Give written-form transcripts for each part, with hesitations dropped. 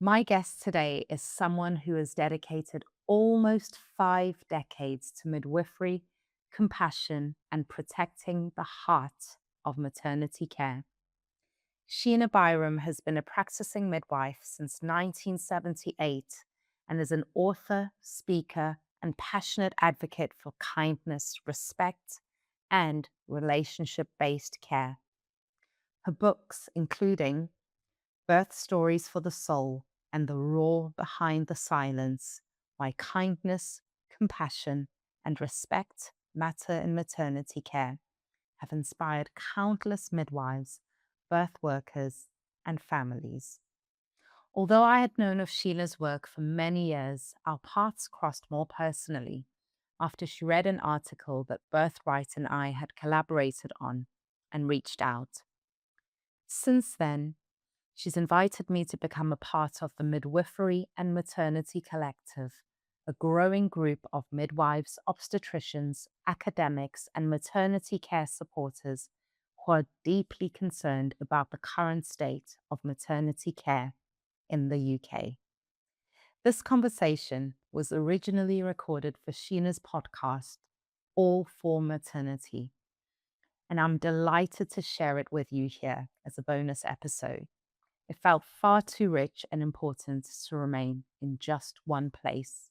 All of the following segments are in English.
My guest today is someone who has dedicated almost 5 decades to midwifery, compassion, and protecting the heart of maternity care. Sheena Byrom has been a practicing midwife since 1978 and is an author, speaker, and passionate advocate for kindness, respect, and relationship based care. Her books, including Birth Stories for the Soul and The Roar Behind the Silence, Why Kindness, Compassion, and Respect Matter in Maternity Care, have inspired countless midwives, birth workers, and families. Although I had known of Sheila's work for many years, our paths crossed more personally after she read an article that Birthright and I had collaborated on and reached out. Since then, she's invited me to become a part of the Midwifery and Maternity Collective, a growing group of midwives, obstetricians, academics, and maternity care supporters who are deeply concerned about the current state of maternity care in the UK. This conversation was originally recorded for Sheena's podcast, All for Maternity, and I'm delighted to share it with you here as a bonus episode. It felt far too rich and important to remain in just one place.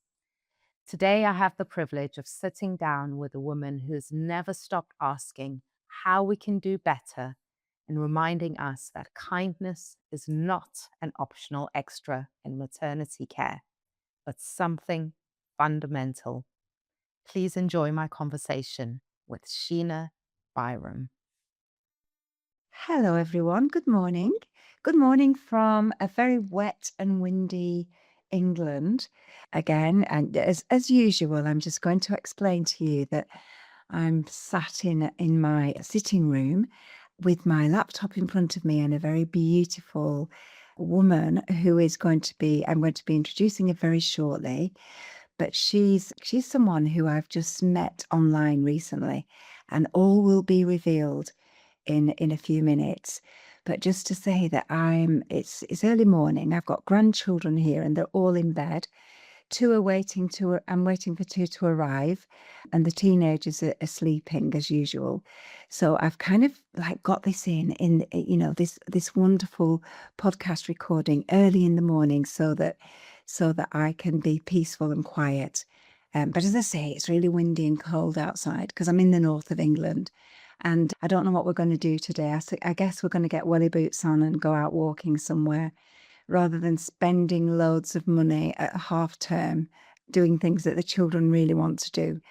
Today, I have the privilege of sitting down with a woman who has never stopped asking how we can do better and reminding us that kindness is not an optional extra in maternity care, but something fundamental. Please enjoy my conversation with Sheena Byrom. Hello, everyone. Good morning. Good morning from a very wet and windy England again. And as usual, I'm just going to explain to you that I'm sat in my sitting room with my laptop in front of me and a very beautiful woman who is I'm going to be introducing her very shortly. But she's someone who I've just met online recently, and all will be revealed in a few minutes. But just to say that it's early morning. I've got grandchildren here and they're all in bed. I'm waiting for two to arrive, and the teenagers are sleeping as usual. So I've kind of like got this this wonderful podcast recording early in the morning so that I can be peaceful and quiet. But as I say, it's really windy and cold outside because I'm in the north of England. And I don't know what we're going to do today. I guess we're going to get welly boots on and go out walking somewhere rather than spending loads of money at half term doing things that the children really want to do,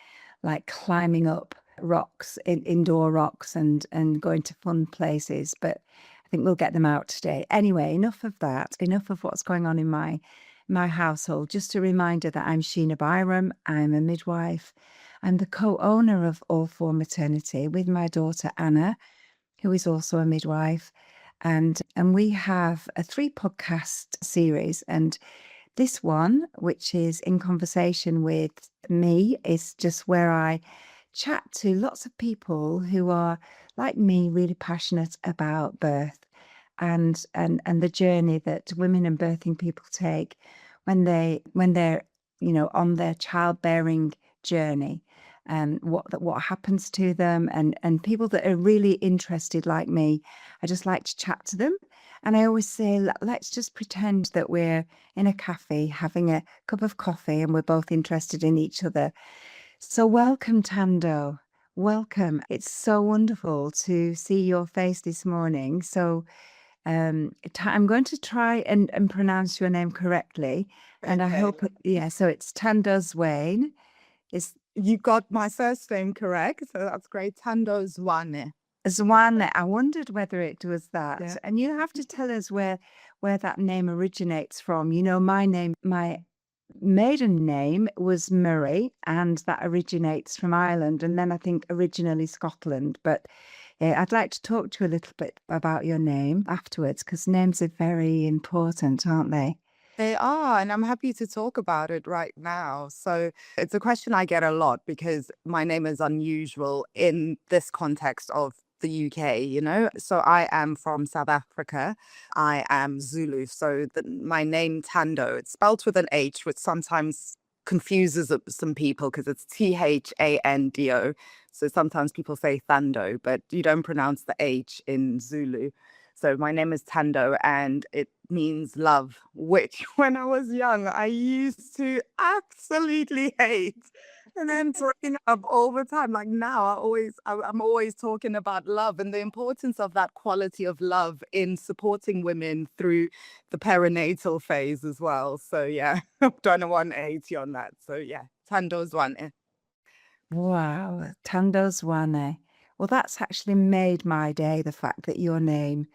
like climbing up rocks, indoor rocks and going to fun places. But I think we'll get them out today. Anyway, enough of that. Enough of what's going on in my household. Just a reminder that I'm Sheena Byrom. I'm a midwife. I'm the co-owner of All for Maternity with my daughter Anna, who is also a midwife. And we have a 3 podcast series. And this one, which is in conversation with me, is just where I chat to lots of people who are, like me, really passionate about birth and the journey that women and birthing people take when they're on their childbearing journey, and what happens to them, and people that are really interested like me. I just like to chat to them, and I always say, Let's just pretend that we're in a cafe having a cup of coffee and we're both interested in each other. So welcome, Thando. Welcome. It's so wonderful to see your face this morning. So I'm going to try and pronounce your name correctly, and I Okay. hope yeah. So it's Thando Swain. It's You got my first name correct, so that's great. Thando Zwane. Zwane. I wondered whether it was Yeah. that, and you have to tell us where that name originates from. My maiden name was Murray, and that originates from Ireland, and then I think originally Scotland. But yeah, I'd like to talk to you a little bit about your name afterwards because names are very important, aren't they? They are, and I'm happy to talk about it right now. So it's a question I get a lot because my name is unusual in this context of the UK, you know? So I am from South Africa. I am Zulu. So my name Thando, it's spelled with an H, which sometimes confuses some people because it's Thando. So sometimes people say Thando, but you don't pronounce the H in Zulu. So my name is Thando and it means love, which when I was young, I used to absolutely hate. And then bringing up all the time, like now, I'm always talking about love and the importance of that quality of love in supporting women through the perinatal phase as well. So yeah, I've done a 180 on that. So yeah, Tando's one. Wow, Tando's Wane. Well, that's actually made my day, the fact that your name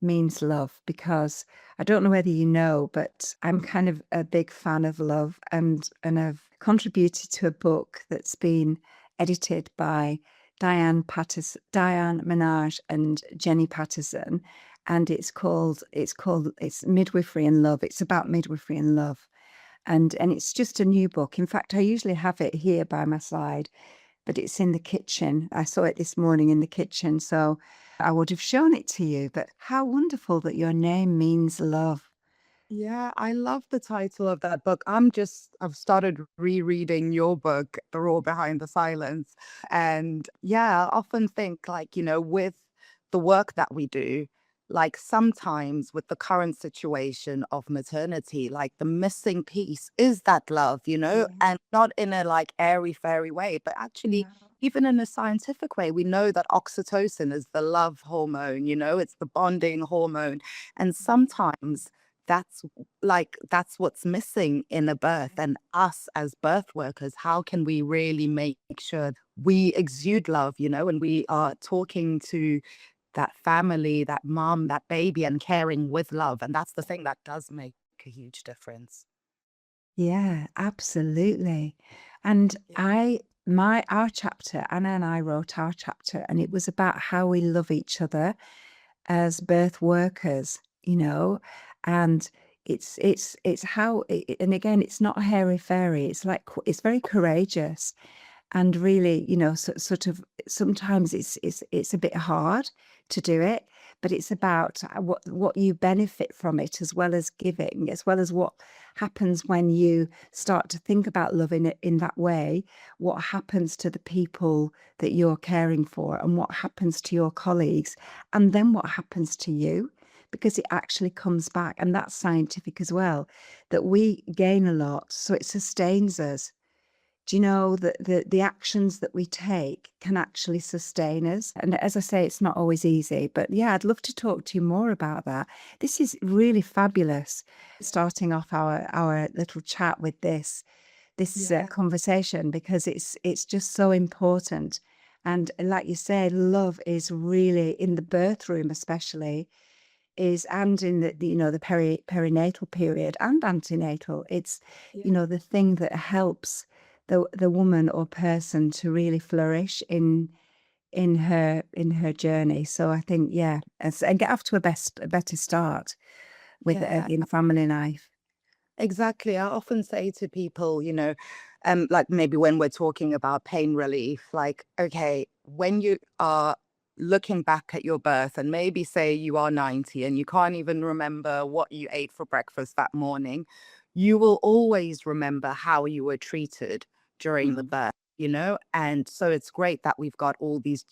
means love, because I don't know whether you know, but I'm kind of a big fan of love and I've contributed to a book that's been edited by Diane Minaj and Jenny Patterson, and it's Midwifery and Love. It's about midwifery and love. And it's just a new book. In fact, I usually have it here by my side, but it's in the kitchen. I saw it this morning in the kitchen, so I would have shown it to you. But how wonderful that your name means love. Yeah, I love the title of that book. I've started rereading your book, The Raw Behind the Silence. And yeah, I often think, like, with the work that we do, like sometimes with the current situation of maternity, like the missing piece is that love, Yeah. and not in a like airy fairy way, but actually, No. even in a scientific way, we know that oxytocin is the love hormone, it's the bonding hormone. And sometimes that's what's missing in a birth, and us as birth workers, how can we really make sure we exude love, and we are talking to that family, that mom, that baby, and caring with love. And that's the thing that does make a huge difference. Yeah, absolutely. And Yeah. our chapter, Anna and I wrote our chapter, and it was about how we love each other as birth workers, and it's how, and again, it's not hairy fairy. It's like it's very courageous, and really, sort of sometimes it's a bit hard to do it, but it's about what you benefit from it, as well as giving, as well as what happens when you start to think about loving it in that way, what happens to the people that you're caring for, and what happens to your colleagues, and then what happens to you, because it actually comes back. And that's scientific as well, that we gain a lot, so it sustains us. Do you know that the actions that we take can actually sustain us? And as I say, it's not always easy, but yeah, I'd love to talk to you more about that. This is really fabulous. Starting off our little chat with this Yeah. conversation, because it's just so important. And like you said, love is really in the birth room, especially, and in the perinatal period and antenatal. It's the thing that helps the woman or person to really flourish in her journey. So I think, yeah, and get off to a better start with Yeah. in family life. Exactly. I often say to people, like maybe when we're talking about pain relief, like, okay, when you are looking back at your birth and maybe say you are 90 and you can't even remember what you ate for breakfast that morning, you will always remember how you were treated during the birth, And so it's great that we've got all these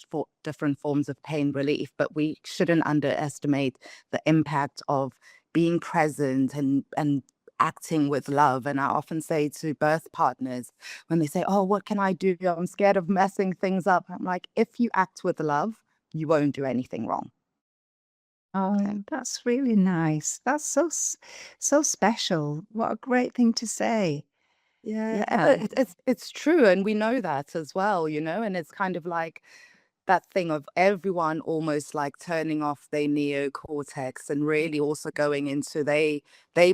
different forms of pain relief, but we shouldn't underestimate the impact of being present and acting with love. And I often say to birth partners when they say, "Oh, what can I do? I'm scared of messing things up." I'm like, if you act with love, you won't do anything wrong. Yeah. Oh, that's really nice. That's so special. What a great thing to say. Yeah, Yeah. but it's true, and we know that as well, and it's kind of like that thing of everyone almost like turning off their neocortex and really also going into they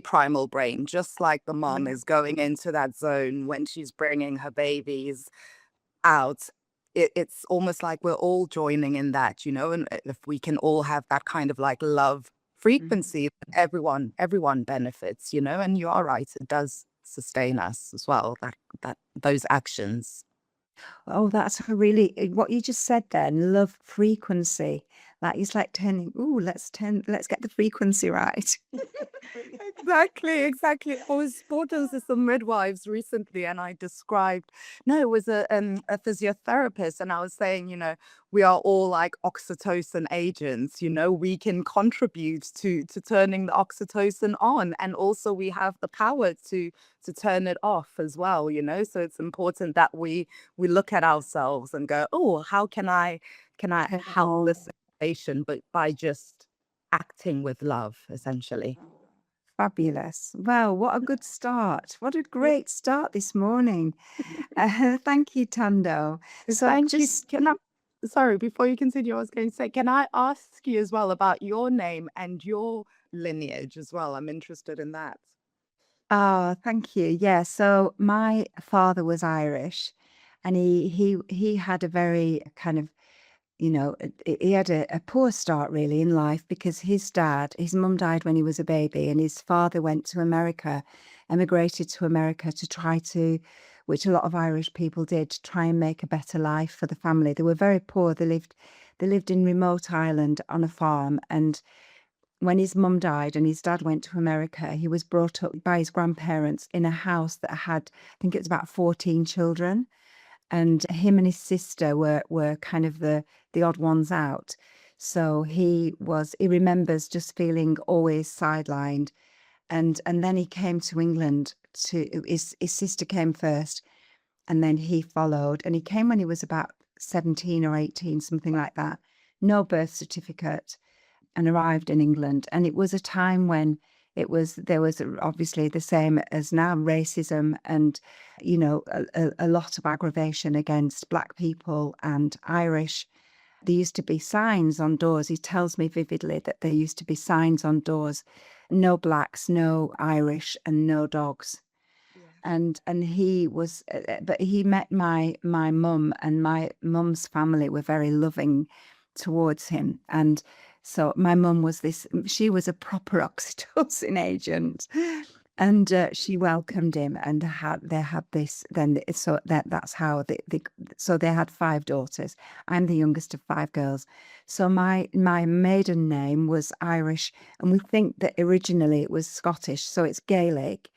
primal brain, just like the mom is going into that zone when she's bringing her babies out. It's almost like we're all joining in that, and if we can all have that kind of like love Mhm. frequency, everyone benefits, and you are right, it does sustain us as well, that those actions. Oh, that's a really what you just said then, love frequency. Like it's like turning, ooh, let's get the frequency right. Brilliant. Exactly, exactly. I was spoken to some midwives recently, and I described, no, it was a physiotherapist, and I was saying, we are all like oxytocin agents. We can contribute to turning the oxytocin on, and also we have the power to turn it off as well. So it's important that we look at ourselves and go, oh, how can I Turn it help on. this situation, but by just acting with love, essentially. Fabulous. Well, what a good start. What a great start this morning. Thank you, Thando. So Thank you. just Sorry, before you continue, I was going to say, can I ask you as well about your name and your lineage as well? I'm interested in that. oh, thank you. Yeah, so my father was Irish and he had a very kind of, he had a poor start really in life because his mum died when he was a baby and his father went to America, emigrated to America to try to, which a lot of Irish people did, to try and make a better life for the family. They were very poor. They lived in remote Ireland on a farm, and when his mum died and his dad went to America, he was brought up by his grandparents in a house that had, I think it was about 14 children. And him and his sister were kind of the odd ones out. So he remembers just feeling always sidelined. And then he came to England to his sister came first and then he followed. And he came when he was about 17 or 18, something like that. No birth certificate and arrived in England. And it was a time when there was obviously the same as now racism and a lot of aggravation against Black people and Irish. There used to be signs on doors. He tells me vividly that there used to be signs on doors: no blacks, no Irish, and no dogs. Yeah. And he was but he met my mum, and my mum's family were very loving towards him. And so my mum was she was a proper oxytocin agent, and she welcomed him and they had this then so that's how so they had 5 daughters. I'm the youngest of 5 girls, so my maiden name was Irish, and we think that originally it was Scottish, so it's Gaelic.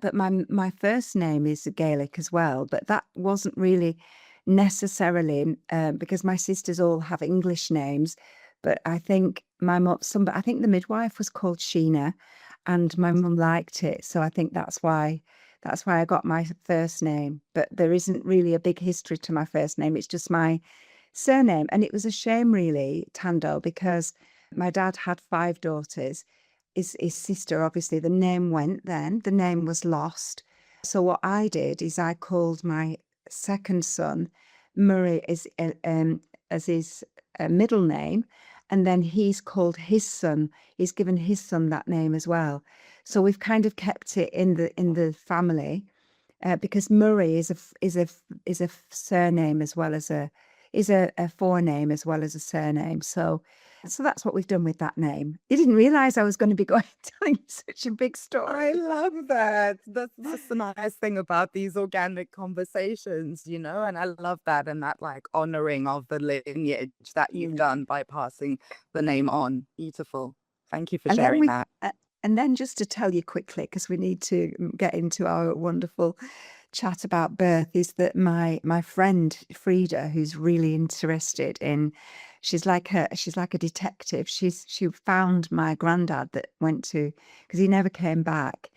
But my first name is Gaelic as well, but that wasn't really necessarily because my sisters all have English names. But I think my mum, I think the midwife was called Sheena, and my mum liked it, so I think that's why I got my first name. But there isn't really a big history to my first name. It's just my surname, and it was a shame, really, Thando, because my dad had 5 daughters. His sister, obviously, the name went then, the name was lost. So what I did is I called my second son Murray as his middle name, and then he's given his son that name as well. So we've kind of kept it in the family because Murray is a surname as well as a forename as well as a surname. So that's what we've done with that name. You didn't realize I was going to be telling you such a big I story. love that. That's just the nice thing about these organic conversations, and I love that, and that like honoring of the lineage that you've Mm. done by passing the name on. Beautiful. Thank you for And then sharing that. and then just to tell you quickly, because we need to get into our wonderful chat about birth, is that my friend Frida, who's really interested in, she's like a detective. She found my granddad that went to, because he never came back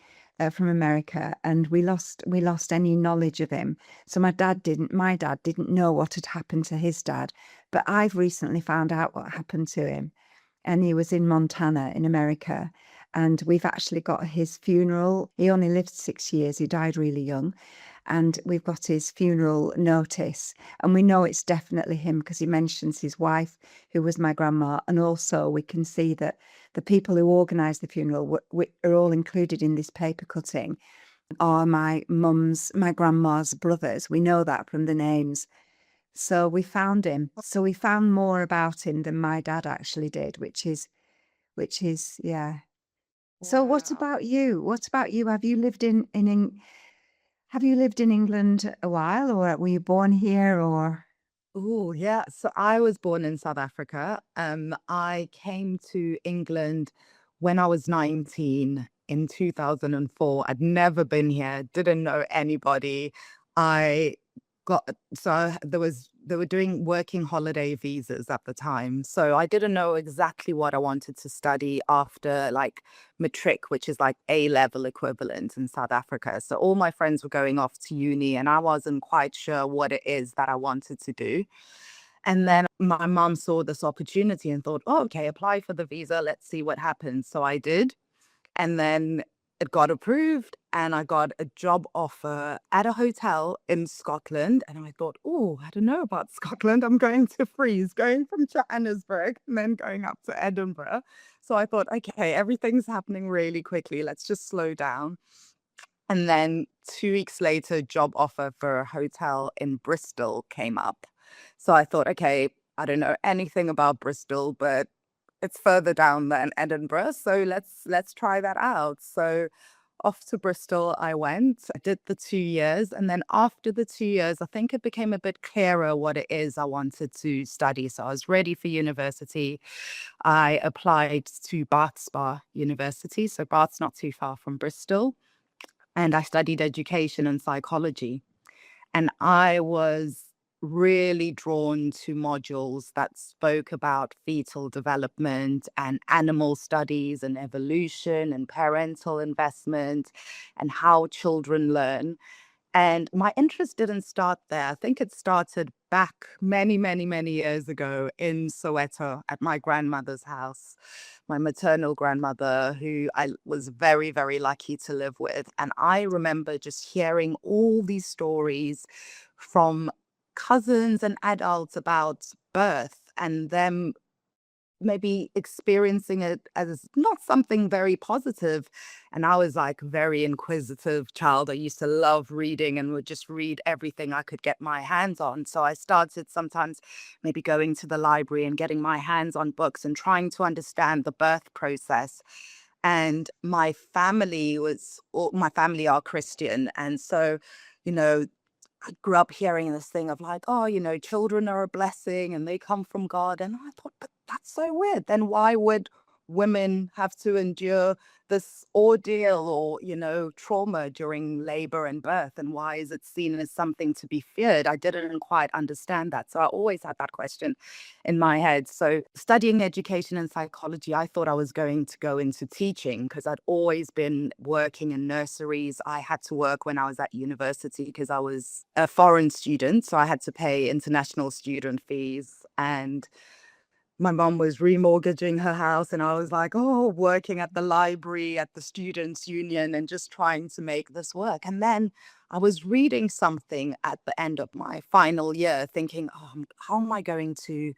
from America, and we lost any knowledge of him. So my dad didn't know what had happened to his dad, but I've recently found out what happened to him, and he was in Montana in America. And we've actually got his funeral. He only lived 6 years. He died really young. And we've got his funeral notice. And we know it's definitely him because he mentions his wife, who was my grandma. And also we can see that the people who organised the funeral are all included in this paper cutting are my grandma's brothers. We know that from the names. So we found him. So we found more about him than my dad actually did, which is yeah. So what Wow. about you? What about you? Have you lived in Have you lived in England a while, or were you born here, or? Oh, yeah. So I was born in South Africa. I came to England when I was 19 in 2004. I'd never been here, didn't know anybody. I got they were doing working holiday visas at the time. So I didn't know exactly what I wanted to study after like matric, which is like A level equivalent in South Africa. So all my friends were going off to uni and I wasn't quite sure what it is that I wanted to do. And then my mom saw this opportunity and thought, oh, okay, apply for the visa. Let's see what happens. So I did. And then it got approved and I got a job offer at a hotel in Scotland. And I thought, oh, I don't know about Scotland. I'm going to freeze, going from Johannesburg and then going up to Edinburgh. So I thought, okay, everything's happening really quickly. Let's just slow down. And then 2 weeks later, job offer for a hotel in Bristol came up. So I thought, okay, I don't know anything about Bristol, but it's further down than Edinburgh. So let's try that out. So off to Bristol I went. I did the 2 years. And then after the 2 years, I think it became a bit clearer what it is I wanted to study. So I was ready for university. I applied to Bath Spa University. So Bath's not too far from Bristol and I studied education and psychology. And I was really drawn to modules that spoke about fetal development and animal studies and evolution and parental investment and how children learn. And my interest didn't start there. I think it started back many, many, many years ago in Soweto at my grandmother's house, my maternal grandmother, who I was very, very lucky to live with. And I remember just hearing all these stories from cousins and adults about birth and them maybe experiencing it as not something very positive. And I was like very inquisitive child. I used to love reading and would just read everything I could get my hands on. So I started sometimes maybe going to the library and getting my hands on books and trying to understand the birth process. And my family are Christian. And so, you know, I grew up hearing this thing of like, oh, children are a blessing and they come from God. And I thought, but that's so weird. Then why would women have to endure this ordeal or, trauma during labor and birth? And why is it seen as something to be feared? I didn't quite understand that. So I always had that question in my head. So studying education and psychology, I thought I was going to go into teaching because I'd always been working in nurseries. I had to work when I was at university because I was a foreign student. So I had to pay international student fees. And my mom was remortgaging her house and I was like, oh, working at the library, at the students' union and just trying to make this work. And then I was reading something at the end of my final year thinking, oh, how am I going to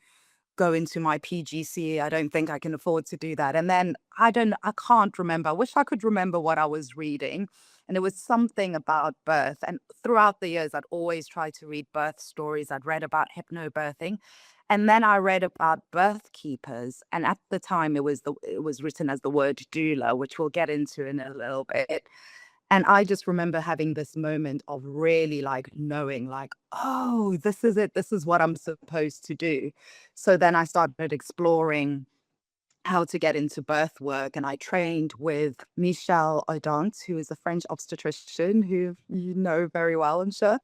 go into my PGCE? I don't think I can afford to do that. And then I can't remember. I wish I could remember what I was reading. And it was something about birth. And throughout the years, I'd always tried to read birth stories. I'd read about hypnobirthing. And then I read about birth keepers. And at the time it was written as the word doula, which we'll get into in a little bit. And I just remember having this moment of really like knowing like, oh, this is it. This is what I'm supposed to do. So then I started exploring how to get into birth work. And I trained with Michelle Odant, who is a French obstetrician who you know very well, I'm sure.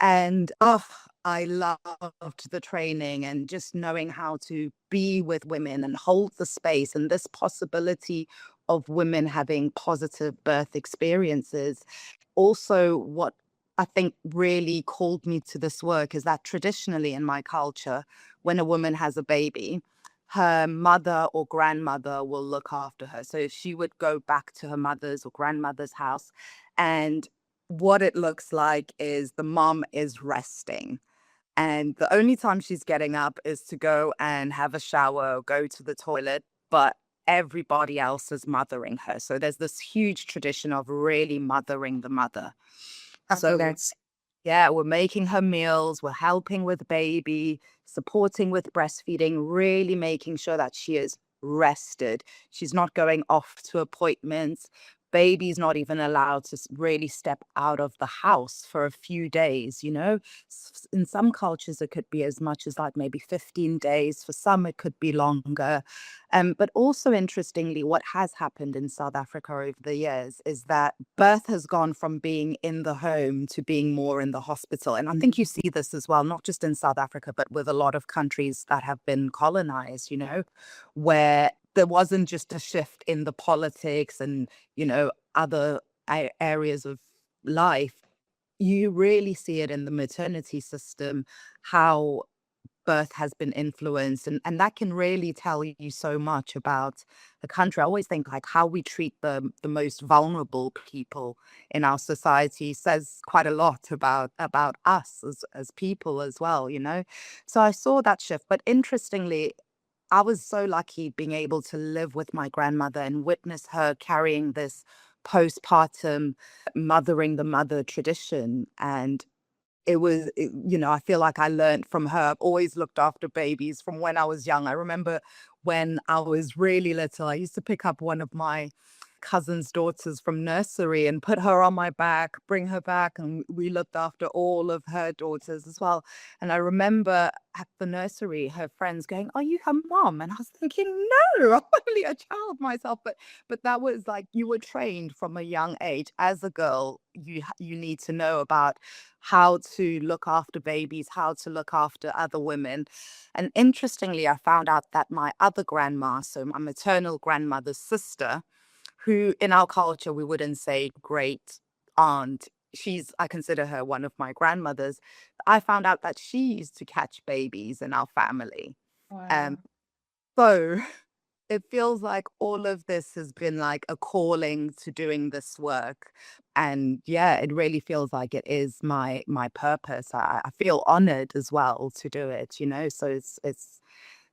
And oh, I loved the training and just knowing how to be with women and hold the space and this possibility of women having positive birth experiences. Also, what I think really called me to this work is that traditionally in my culture, when a woman has a baby, her mother or grandmother will look after her. So she would go back to her mother's or grandmother's house. And what it looks like is the mom is resting. And the only time she's getting up is to go and have a shower or go to the toilet. But everybody else is mothering her. So there's this huge tradition of really mothering the mother. So So that's yeah, we're making her meals, we're helping with baby, supporting with breastfeeding, really making sure that she is rested. She's not going off to appointments. baby's not even allowed to really step out of the house for a few days, you know? In some cultures, it could be as much as like maybe 15 days. For some, it could be longer. But also, interestingly, what has happened in South Africa over the years is that birth has gone from being in the home to being more in the hospital. And I think you see this as well, not just in South Africa, but with a lot of countries that have been colonized, you know, where there wasn't just a shift in the politics and, you know, other areas of life. You really see it in the maternity system, how birth has been influenced, and that can really tell you so much about the country. I always think like how we treat the most vulnerable people in our society says quite a lot about us as people as well, you know. So I saw that shift. But interestingly, I was so lucky being able to live with my grandmother and witness her carrying this postpartum mothering the mother tradition. And you know, I feel like I learned from her. I've always looked after babies from when I was young. I remember when I was really little, I used to pick up one of my cousin's daughters from nursery and put her on my back, bring her back, and we looked after all of her daughters as well. And I remember at the nursery, her friends going, "Are you her mom?" And I was thinking, "No, I'm only a child myself." But that was like you were trained from a young age. As a girl, you need to know about how to look after babies, how to look after other women. And interestingly, I found out that my other grandma, so my maternal grandmother's sister, who in our culture we wouldn't say great aunt, I consider her one of my grandmothers. I found out that she used to catch babies in our family. Um, Wow. so it feels like all of this has been like a calling to doing this work. And yeah, it really feels like it is my purpose. I feel honored as well to do it, you know. So it's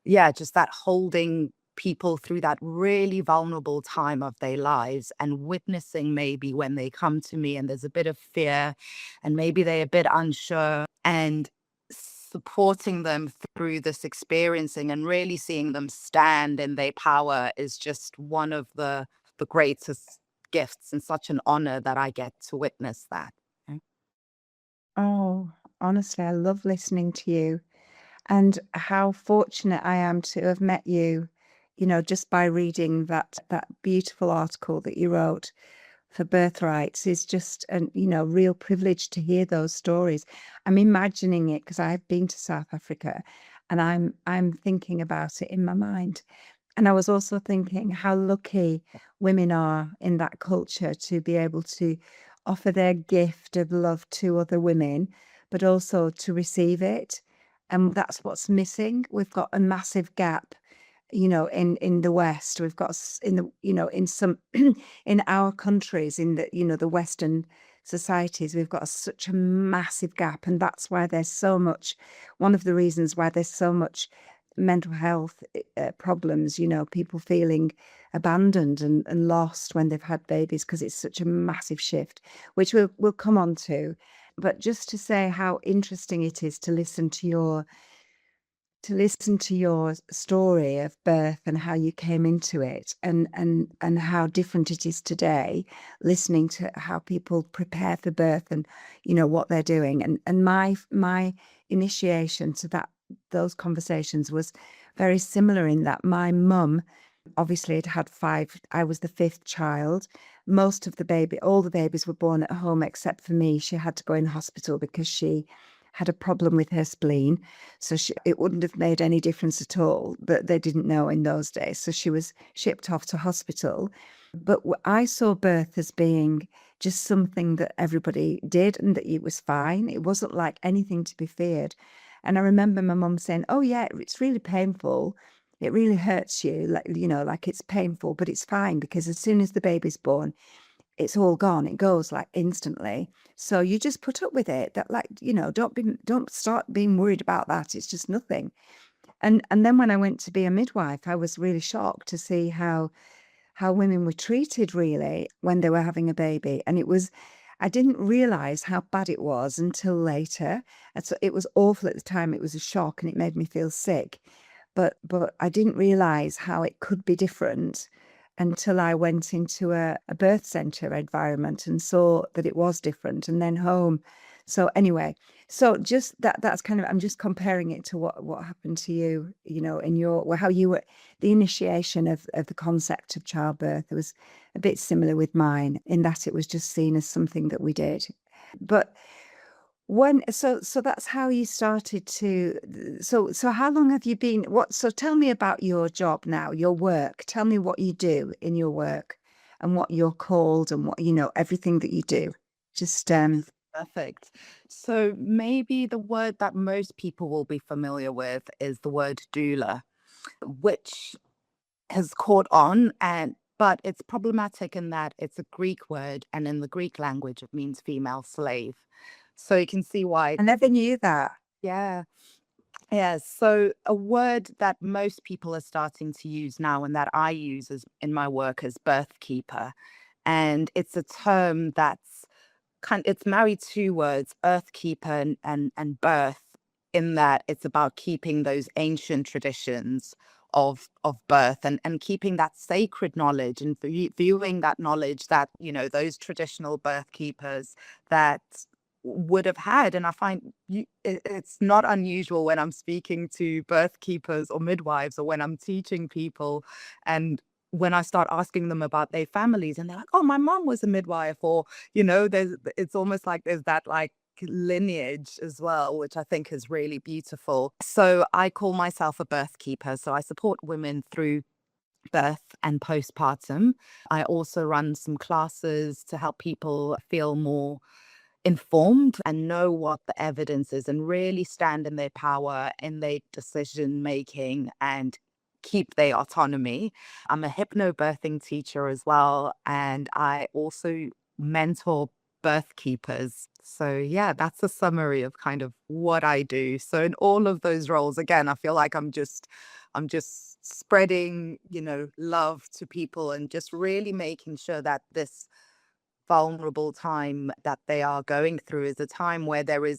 yeah, just that holding people through that really vulnerable time of their lives and witnessing maybe when they come to me and there's a bit of fear and maybe they're a bit unsure, and supporting them through this experiencing and really seeing them stand in their power is just one of the greatest gifts and such an honor that I get to witness that. Oh, honestly, I love listening to you and how fortunate I am to have met you, just by reading that beautiful article that you wrote for Birthrights is just an, real privilege to hear those stories. I'm imagining it because I've been to South Africa and I'm thinking about it in my mind. And I was also thinking how lucky women are in that culture to be able to offer their gift of love to other women, but also to receive it. And that's what's missing. We've got a massive gap, in the West. We've got in the, in some, in our countries, in the, the Western societies, we've got such a massive gap. And that's why there's so much, one of the reasons why there's so much mental health problems, people feeling abandoned and lost when they've had babies because it's such a massive shift, which we'll come on to. But just to say how interesting it is to listen to your story of birth and how you came into it and how different it is today, listening to how people prepare for birth and what they're doing, and my initiation to those conversations was very similar in that my mum obviously had five. I was the fifth child. All the babies were born at home except for me. She had to go in hospital because she had a problem with her spleen. So it wouldn't have made any difference at all, but they didn't know in those days. So she was shipped off to hospital. But I saw birth as being just something that everybody did and that it was fine. It wasn't like anything to be feared. And I remember my mum saying, "Oh yeah, it's really painful. It really hurts you, like it's painful, but it's fine because as soon as the baby's born, it's all gone. It goes like instantly. So you just put up with it. That like, don't start being worried about that. It's just nothing." And then when I went to be a midwife, I was really shocked to see how women were treated really when they were having a baby. And I didn't realize how bad it was until later. And so it was awful at the time. It was a shock and it made me feel sick. But I didn't realize how it could be different until I went into a birth center environment and saw that it was different, and then home. So anyway, so just that's kind of, I'm just comparing it to what happened to you, you know, in your, well, how you were, the initiation of the concept of childbirth. It was a bit similar with mine in that it was just seen as something that we did. But so that's how you started to, so how long have you been, so tell me about your job now, your work. Tell me what you do in your work and what you're called and what, you know, everything that you do. Just Perfect. So maybe the word that most people will be familiar with is the word doula, which has caught on, and but it's problematic in that it's a Greek word, and in the Greek language it means female slave. So you can see why. I never knew that. Yeah. Yeah, so a word that most people are starting to use now and that I use as in my work is birth keeper. And it's a term that's it's married two words, earth keeper and birth, in that it's about keeping those ancient traditions of birth and keeping that sacred knowledge and viewing that knowledge that, you know, those traditional birth keepers that would have had. And I find it's not unusual when I'm speaking to birth keepers or midwives, or when I'm teaching people, and when I start asking them about their families, and they're like, oh, my mom was a midwife, or, you know, it's almost like there's that like lineage as well, which I think is really beautiful. So I call myself a birth keeper. So I support women through birth and postpartum. I also run some classes to help people feel more informed and know what the evidence is and really stand in their power in their decision making and keep their autonomy. I'm a hypnobirthing teacher as well, and I also mentor birth keepers. So yeah, that's a summary of kind of what I do. So in all of those roles, again, I feel like I'm just spreading, you know, love to people and just really making sure that this vulnerable time that they are going through is a time where there is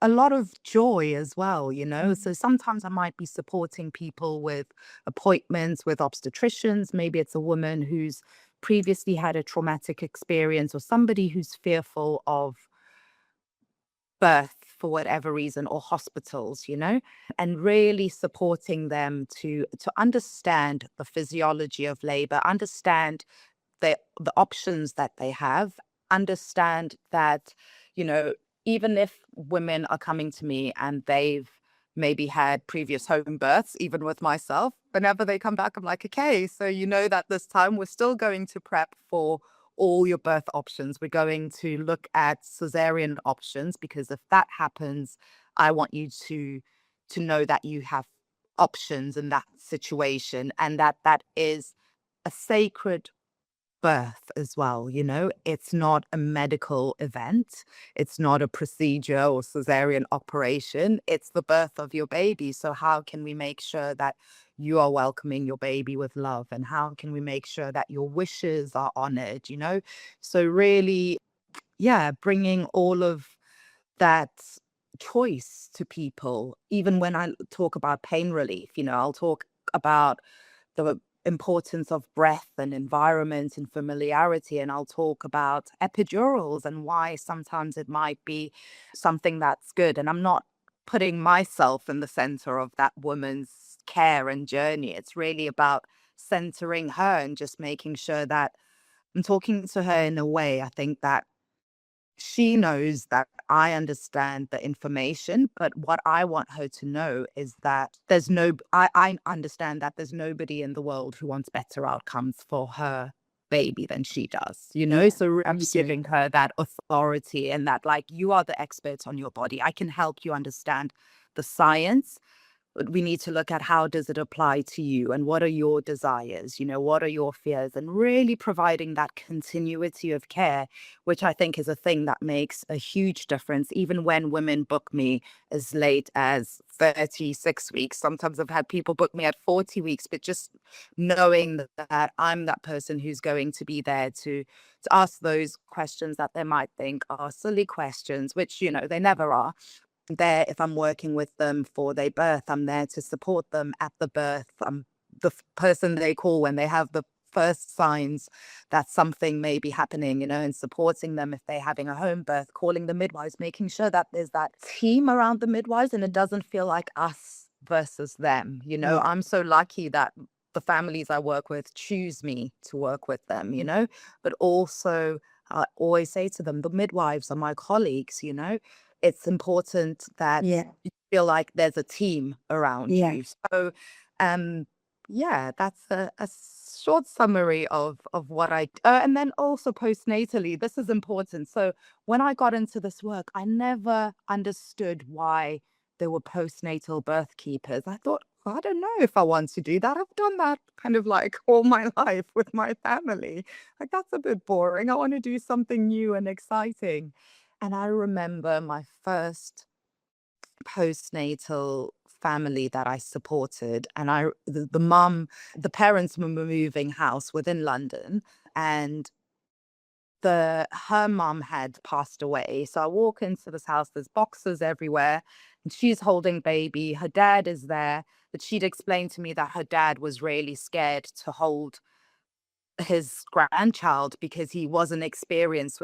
a lot of joy as well, you know. So sometimes I might be supporting people with appointments with obstetricians. Maybe it's a woman who's previously had a traumatic experience, or somebody who's fearful of birth for whatever reason, or hospitals, you know, and really supporting them to understand the physiology of labor, understand the options that they have, understand that, you know, even if women are coming to me and they've maybe had previous home births, even with myself, whenever they come back, I'm like, okay, so you know that this time we're still going to prep for all your birth options. We're going to look at cesarean options, because if that happens, I want you to know that you have options in that situation, and that that is a sacred birth as well. You know, it's not a medical event, it's not a procedure or cesarean operation, it's the birth of your baby. So how can we make sure that you are welcoming your baby with love, and how can we make sure that your wishes are honored, you know? So really, yeah, bringing all of that choice to people. Even when I talk about pain relief, you know, I'll talk about the importance of breath and environment and familiarity. And I'll talk about epidurals and why sometimes it might be something that's good. And I'm not putting myself in the center of that woman's care and journey. It's really about centering her and just making sure that I'm talking to her in a way, I think, that she knows that I understand the information, but what I want her to know is that I understand that there's nobody in the world who wants better outcomes for her baby than she does, you know? Yeah, So really absolutely. giving her that authority, and that, like, you are the expert on your body. I can help you understand the science, but we need to look at how does it apply to you, and what are your desires, you know, what are your fears, and really providing that continuity of care, which I think is a thing that makes a huge difference. Even when women book me as late as 36 weeks, sometimes I've had people book me at 40 weeks, but just knowing that I'm that person who's going to be there to ask those questions that they might think are silly questions, which, you know, they never are. There, if I'm working with them for their birth, I'm there to support them at the birth. I'm the person they call when they have the first signs that something may be happening, and supporting them if they're having a home birth, calling the midwives, making sure that there's that team around the midwives and it doesn't feel like us versus them. Yeah. I'm so lucky that the families I work with choose me to work with them, but also I always say to them, the midwives are my colleagues, it's important that Yeah. you feel like there's a team around Yeah. you. So, yeah, that's a short summary of what and then also postnatally, this is important. So when I got into this work, I never understood why there were postnatal birth keepers. I thought, "Well, I don't know if I want to do that. I've done that kind of like all my life with my family. Like, that's a bit boring. I want to do something new and exciting." And I remember my first postnatal family that I supported, and the parents were moving house within London, and her mum had passed away. So I walk into this house, there's boxes everywhere, and she's holding baby. Her dad is there, but she'd explained to me that her dad was really scared to hold his grandchild because he wasn't experienced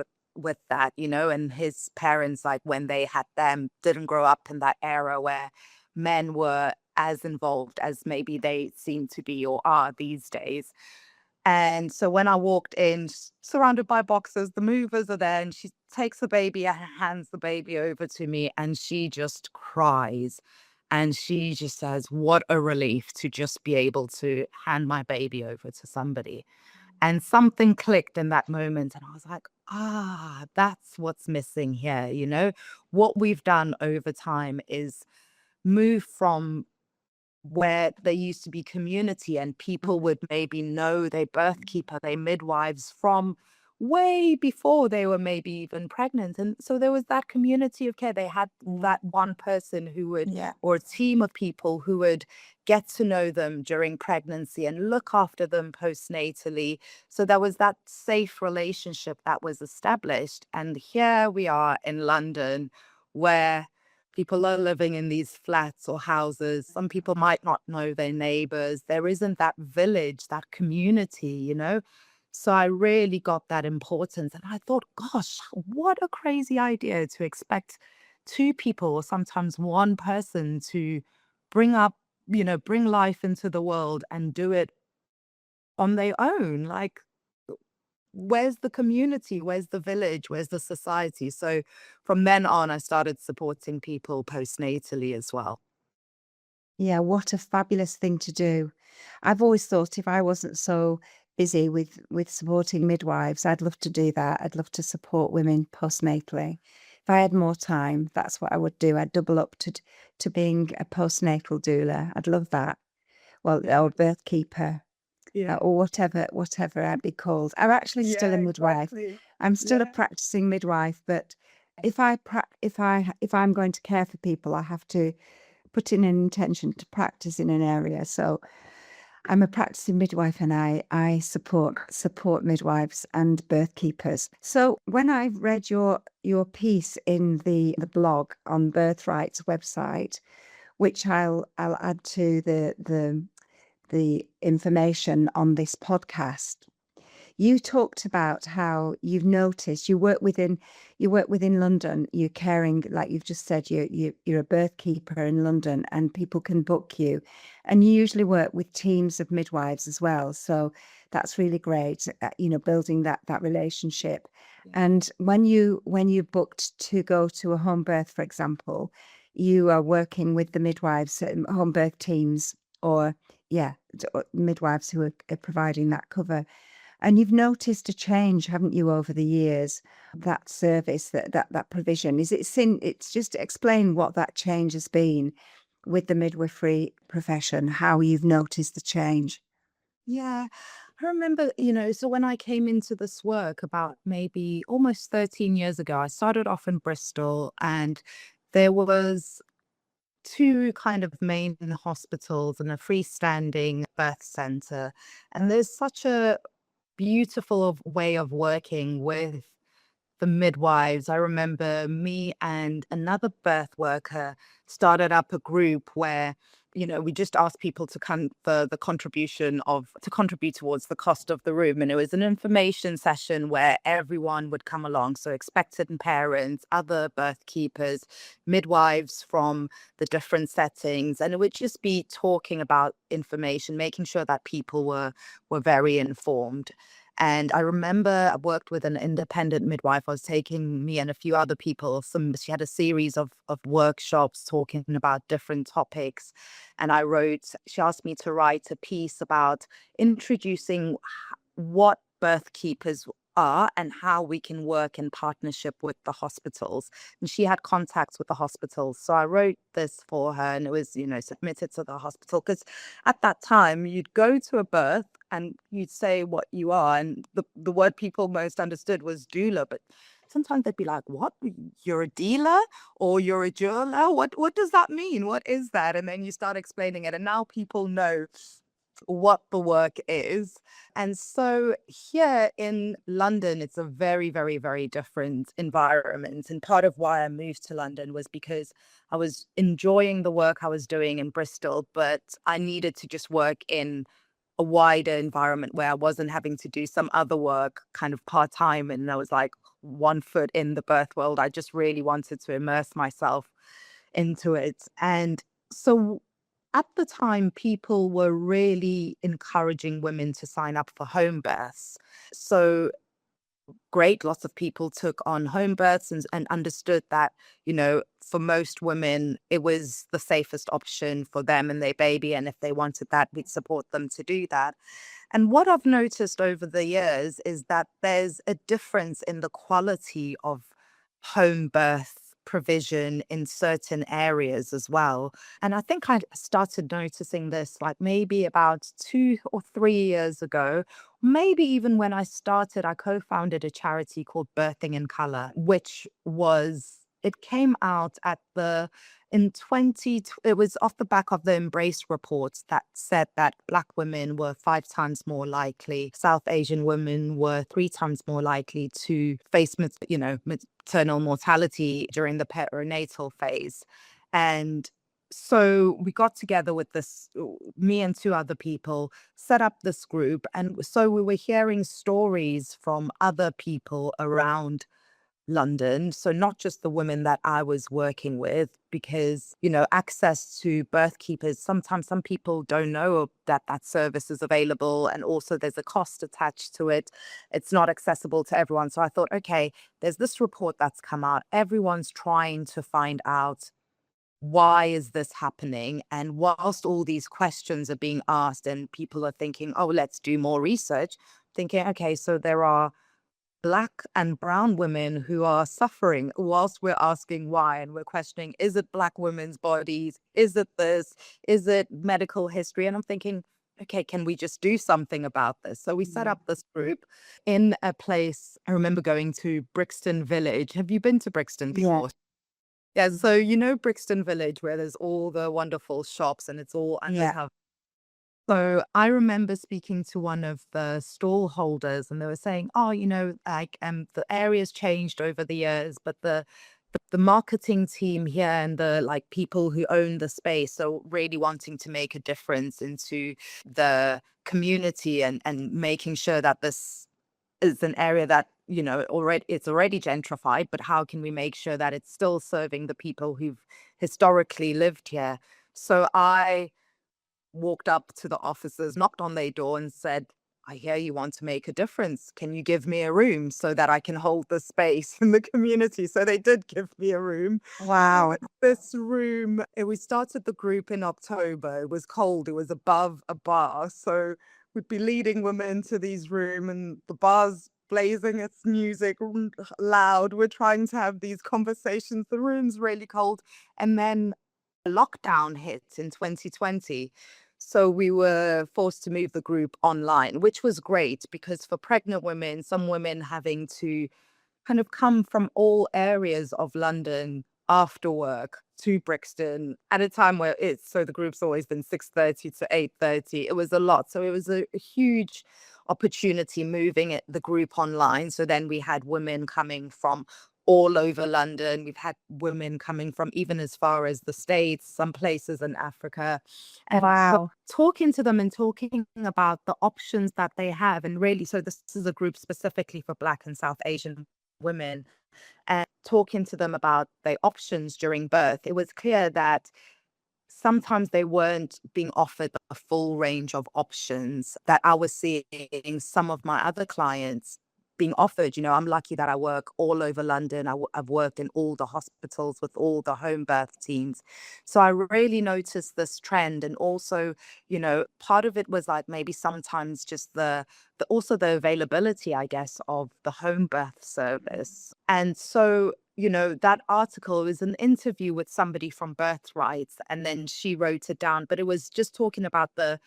with that, and his parents, like when they had them, didn't grow up in that era where men were as involved as maybe they seem to be or are these days. And so when I walked in, surrounded by boxes, the movers are there, and she takes the baby and hands the baby over to me, and she just cries. And she just says, "What a relief to just be able to hand my baby over to somebody." And something clicked in that moment. And I was like, that's what's missing here. What we've done over time is move from where there used to be community and people would maybe know their birth keeper, their midwives from way before they were maybe even pregnant. And so there was that community of care. They had that one person who would, Yeah. or a team of people who would get to know them during pregnancy and look after them postnatally. So there was that safe relationship that was established. And here we are in London, where people are living in these flats or houses. Some people might not know their neighbors. There isn't that village, that community. So I really got that importance. And I thought, gosh, what a crazy idea to expect two people or sometimes one person to bring up, bring life into the world and do it on their own. Like, where's the community? Where's the village? Where's the society? So from then on, I started supporting people postnatally as well. Yeah, what a fabulous thing to do. I've always thought if I wasn't so busy with supporting midwives, I'd love to do that. I'd love to support women postnatally. If I had more time, that's what I would do. I'd double up to being a postnatal doula. I'd love that. Well, or birth keeper, Yeah. or whatever I'd be called. I'm actually still a midwife. Exactly. I'm still a Yeah. practicing midwife, but if I'm going to care for people, I have to put in an intention to practice in an area. So I'm a practicing midwife, and I support midwives and birth keepers. So when I read your piece in the blog on Birthright's website, which I'll add to the information on this podcast, you talked about how you've noticed you work within London. You're caring, like you've just said, you're a birth keeper in London, and people can book you, and you usually work with teams of midwives as well. So that's really great. Building that relationship. Yeah. And when you booked to go to a home birth, for example, you are working with the midwives, home birth teams, or midwives who are providing that cover. And you've noticed a change, haven't you, over the years? That service, that provision. It's just explain what that change has been with the midwifery profession, how you've noticed the change. Yeah. I remember, so when I came into this work about maybe almost 13 years ago, I started off in Bristol, and there was two kind of main hospitals and a freestanding birth center. And there's such a beautiful way of working with the midwives. I remember me and another birth worker started up a group where we just asked people to come for the contribution to contribute towards the cost of the room. And it was an information session where everyone would come along. So expectant parents, other birth keepers, midwives from the different settings. And it would just be talking about information, making sure that people were very informed. And I remember I worked with an independent midwife. I was taking me and a few other people. She had a series of workshops talking about different topics. And she asked me to write a piece about introducing what birth keepers are and how we can work in partnership with the hospitals. And she had contacts with the hospitals. So I wrote this for her, and it was, submitted to the hospital. Because at that time, you'd go to a birth and you'd say what you are. And the word people most understood was doula. But sometimes they'd be like, what? You're a dealer or you're a jeweler? What does that mean? What is that? And then you start explaining it. And now people know what the work is. And so here in London, it's a very, very, very different environment. And part of why I moved to London was because I was enjoying the work I was doing in Bristol, but I needed to just work in a wider environment where I wasn't having to do some other work kind of part-time. And I was like 1 foot in the birth world. I just really wanted to immerse myself into it. And so at the time, people were really encouraging women to sign up for home births. So great, lots of people took on home births and understood that, for most women, it was the safest option for them and their baby. And if they wanted that, we'd support them to do that. And what I've noticed over the years is that there's a difference in the quality of home birth provision in certain areas as well. And I think I started noticing this like maybe about 2 or 3 years ago. Maybe even when I started, I co-founded a charity called Birthing in Color, it came out it was off the back of the Embrace reports that said that Black women were 5 times more likely, South Asian women were 3 times more likely to face, maternal mortality during the perinatal phase. And so we got together with me and 2 other people, set up this group. And so we were hearing stories from other people around London. So not just the women that I was working with, because, access to birth keepers, sometimes some people don't know that that service is available. And also there's a cost attached to it. It's not accessible to everyone. So I thought, okay, there's this report that's come out. Everyone's trying to find out, why is this happening? And whilst all these questions are being asked and people are thinking, oh, let's do more research, thinking, okay, so there are Black and brown women who are suffering whilst we're asking why, and we're questioning, is it Black women's bodies? Is it this? Is it medical history? And I'm thinking, okay, can we just do something about this? So we set up this group in a place. I remember going to Brixton Village. Have you been to Brixton Yeah. before? Yeah, so Brixton Village, where there's all the wonderful shops and it's all Yeah. undercover. So I remember speaking to one of the stall holders, and they were saying, oh, the area's changed over the years, but the marketing team here and the people who own the space are really wanting to make a difference into the community and making sure that this is an area that, it's already gentrified, but how can we make sure that it's still serving the people who've historically lived here? So I walked up to the officers, knocked on their door and said, I hear you want to make a difference. Can you give me a room so that I can hold the space in the community? So they did give me a room. Wow. This room, we started the group in October. It was cold. It was above a bar. So we'd be leading women to these rooms, and the bar's blazing its music loud. We're trying to have these conversations. The room's really cold. And then lockdown hit in 2020. So we were forced to move the group online, which was great because for pregnant women, some women having to kind of come from all areas of London after work to Brixton at a time where the group's always been 6:30 to 8:30. It was a lot. So it was a huge opportunity moving the group online. So then we had women coming from all over London. We've had women coming from even as far as the States, some places in Africa. And so Wow. talking to them and talking about the options that they have. And really, so this is a group specifically for Black and South Asian women. And talking to them about their options during birth, it was clear that sometimes they weren't being offered a full range of options that I was seeing some of my other clients being offered. I'm lucky that I work all over London. I've worked in all the hospitals with all the home birth teams. So I really noticed this trend. And also, part of it was like maybe sometimes just also the availability, I guess, of the home birth service. And so that article was an interview with somebody from Birthrights, and then she wrote it down, but it was just talking about the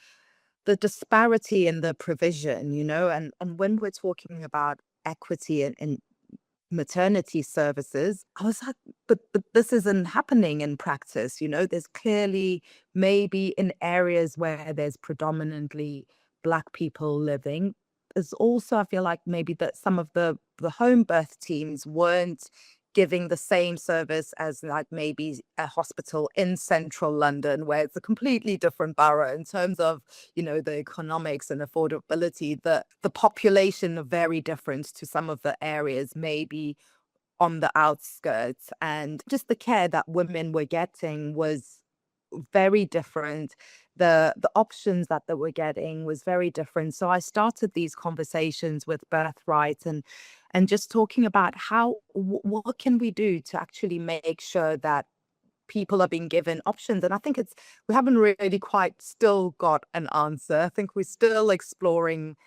disparity in the provision, and when we're talking about equity in maternity services, I was like, but this isn't happening in practice. There's clearly maybe in areas where there's predominantly Black people living. There's also, I feel like maybe that some of the home birth teams weren't giving the same service as like maybe a hospital in central London, where it's a completely different borough in terms of, the economics and affordability. The population are very different to some of the areas, maybe on the outskirts, and just the care that women were getting was very different. The options that they were getting was very different. So I started these conversations with Birthright and just talking about what can we do to actually make sure that people are being given options. And I think we haven't really quite still got an answer. I think we're still exploring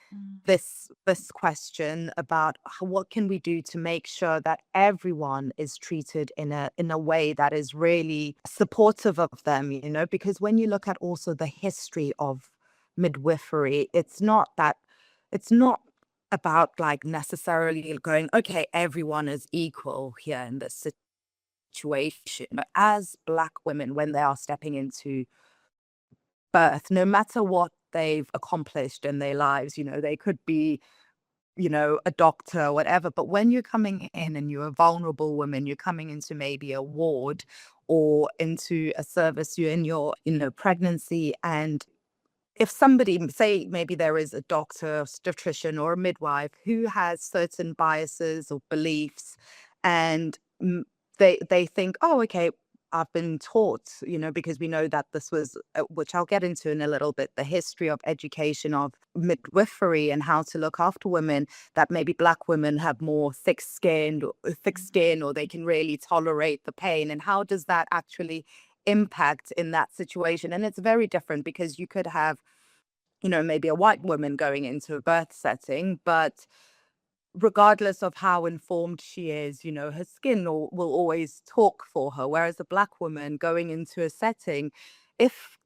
this question about what can we do to make sure that everyone is treated in a way that is really supportive of them, because when you look at also the history of midwifery, it's not about like necessarily going, okay, everyone is equal here in this situation. But as Black women, when they are stepping into birth, no matter what they've accomplished in their lives, they could be, a doctor or whatever. But when you're coming in and you're a vulnerable woman, you're coming into maybe a ward or into a service, you're in your, pregnancy. And if somebody, say maybe there is a doctor, obstetrician, or a midwife who has certain biases or beliefs, and they think, oh, okay, I've been taught, because we know that this was, which I'll get into in a little bit, the history of education of midwifery and how to look after women, that maybe Black women have more thick skin, or they can really tolerate the pain. And how does that actually impact in that situation? And it's very different, because you could have, maybe a white woman going into a birth setting, but regardless of how informed she is, her skin will always talk for her. Whereas a Black woman going into a setting, if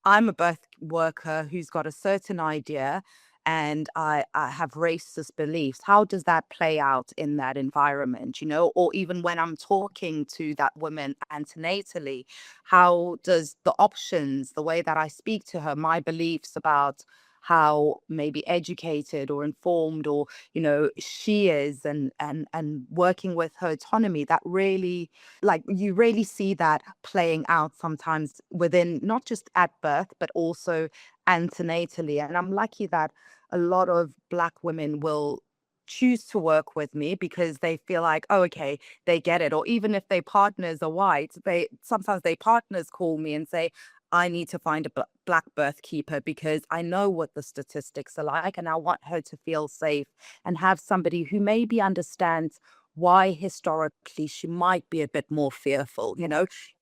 I'm a birth worker who's got a certain idea and I have racist beliefs, how does that play out in that environment, Or even when I'm talking to that woman antenatally, how does the options, the way that I speak to her, my beliefs about how maybe educated or informed or she is, and working with her autonomy, that really, like, you really see that playing out sometimes within, not just at birth but also antenatally. And I'm lucky that a lot of Black women will choose to work with me because they feel like, oh, okay, they get it. Or even if their partners are white, sometimes their partners call me and say, I need to find a Black birth keeper because I know what the statistics are like, and I want her to feel safe and have somebody who maybe understands why historically she might be a bit more fearful,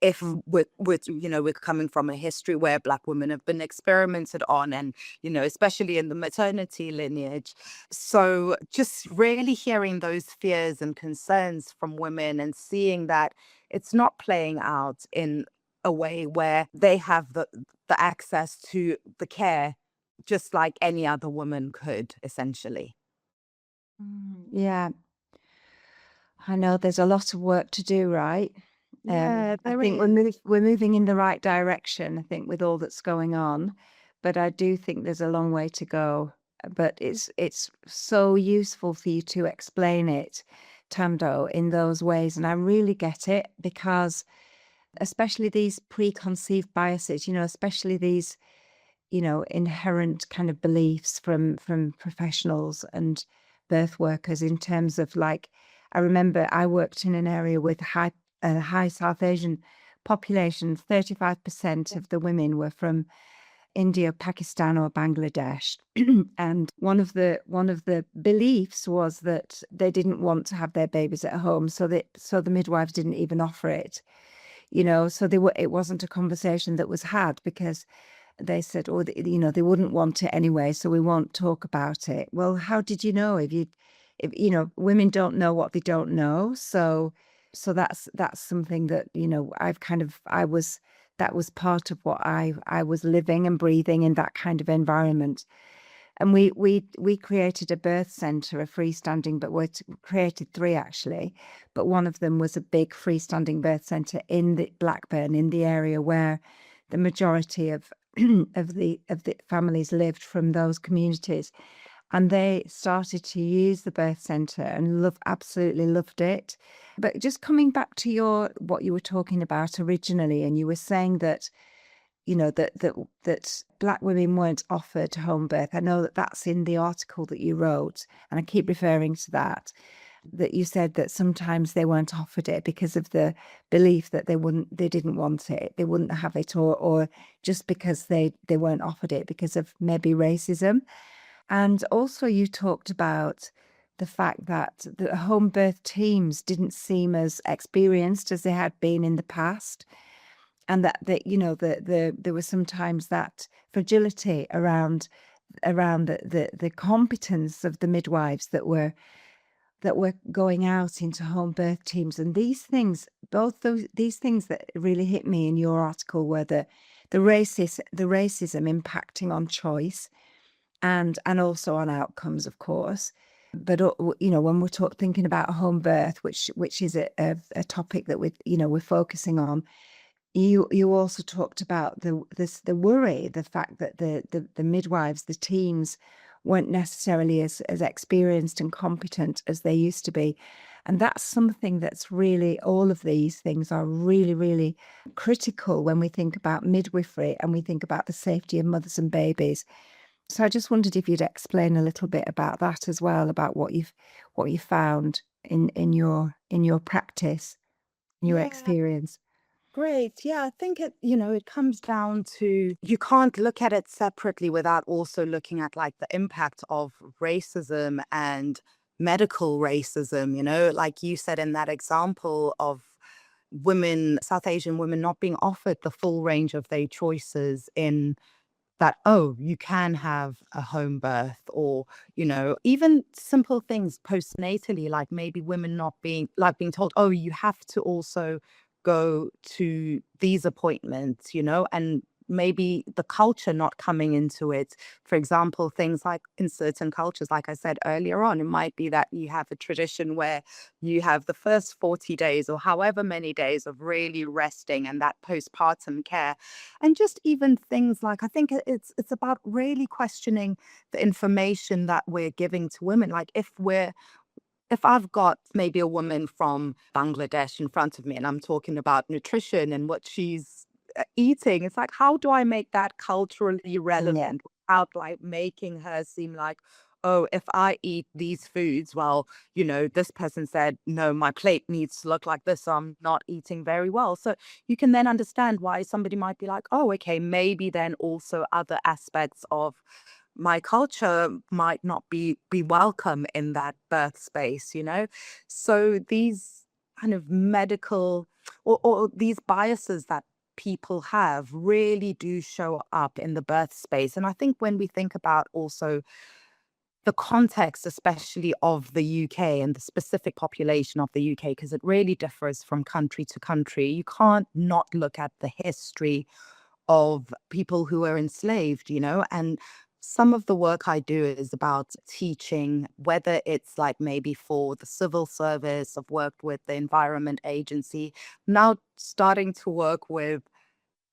if we're coming from a history where Black women have been experimented on, and, especially in the maternity lineage. So just really hearing those fears and concerns from women and seeing that it's not playing out in a way where they have the access to the care just like any other woman could, essentially. Yeah, I know there's a lot of work to do, right? Yeah, I there think is. we're moving in the right direction, I think, with all that's going on, but I do think there's a long way to go. But it's so useful for you to explain it Thando, in those ways. And I really get it, because especially these preconceived biases, especially these, inherent kind of beliefs from professionals and birth workers, in terms of, like, I remember I worked in an area with high South Asian population. 35% of the women were from India, Pakistan, or Bangladesh. And one of the beliefs was that they didn't want to have their babies at home, so the midwives didn't even offer it. So it wasn't a conversation that was had, because they said, oh, they wouldn't want it anyway, so we won't talk about it. Well, how did you know? If women don't know what they don't know. So that's something that, that was part of what I was living and breathing in, that kind of environment. And we created a birth center, a freestanding, but we created 3 actually. But one of them was a big freestanding birth center in the Blackburn, in the area where the majority of of the families lived from those communities. And they started to use the birth center and absolutely loved it. But just coming back to what you were talking about originally, and you were saying that, that Black women weren't offered home birth. I know that that's in the article that you wrote, and I keep referring to that you said that sometimes they weren't offered it because of the belief that they didn't want it, they wouldn't have it, or just because they weren't offered it because of maybe racism. And also you talked about the fact that the home birth teams didn't seem as experienced as they had been in the past, and that there was sometimes that fragility around the competence of the midwives that were going out into home birth teams. And these things that really hit me in your article were the racism impacting on choice, and also on outcomes, of course. But when we're thinking about home birth, which is a topic that we're focusing on, you also talked about the worry, the fact that the midwives, the teams, weren't necessarily as experienced and competent as they used to be. And that's something that's really, all of these things are really, really critical when we think about midwifery and we think about the safety of mothers and babies. So I just wondered if you'd explain a little bit about that as well, about what you found in your practice, in your Yeah. experience. Great. Yeah, I think it comes down to, you can't look at it separately without also looking at like the impact of racism and medical racism, like you said in that example of South Asian women not being offered the full range of their choices in that, oh, you can have a home birth, or, even simple things postnatally, like maybe women not being told, oh, you have to also go to these appointments, and maybe the culture not coming into it. For example, things like in certain cultures, like I said earlier on, it might be that you have a tradition where you have the first 40 days or however many days of really resting and that postpartum care. And just even things like, I think it's about really questioning the information that we're giving to women. Like if I've got maybe a woman from Bangladesh in front of me and I'm talking about nutrition and what she's eating, it's like, how do I make that culturally relevant without like making her seem like, oh, if I eat these foods, well, this person said, no, my plate needs to look like this, so I'm not eating very well. So you can then understand why somebody might be like, oh, okay, maybe then also other aspects of my culture might not be welcome in that birth space. So these kind of medical or these biases that people have really do show up in the birth space. And I think when we think about also the context, especially of the UK and the specific population of the UK, because it really differs from country to country, you can't not look at the history of people who were enslaved. And some of the work I do is about teaching, whether it's like maybe for the civil service. I've worked with the Environment Agency, now starting to work with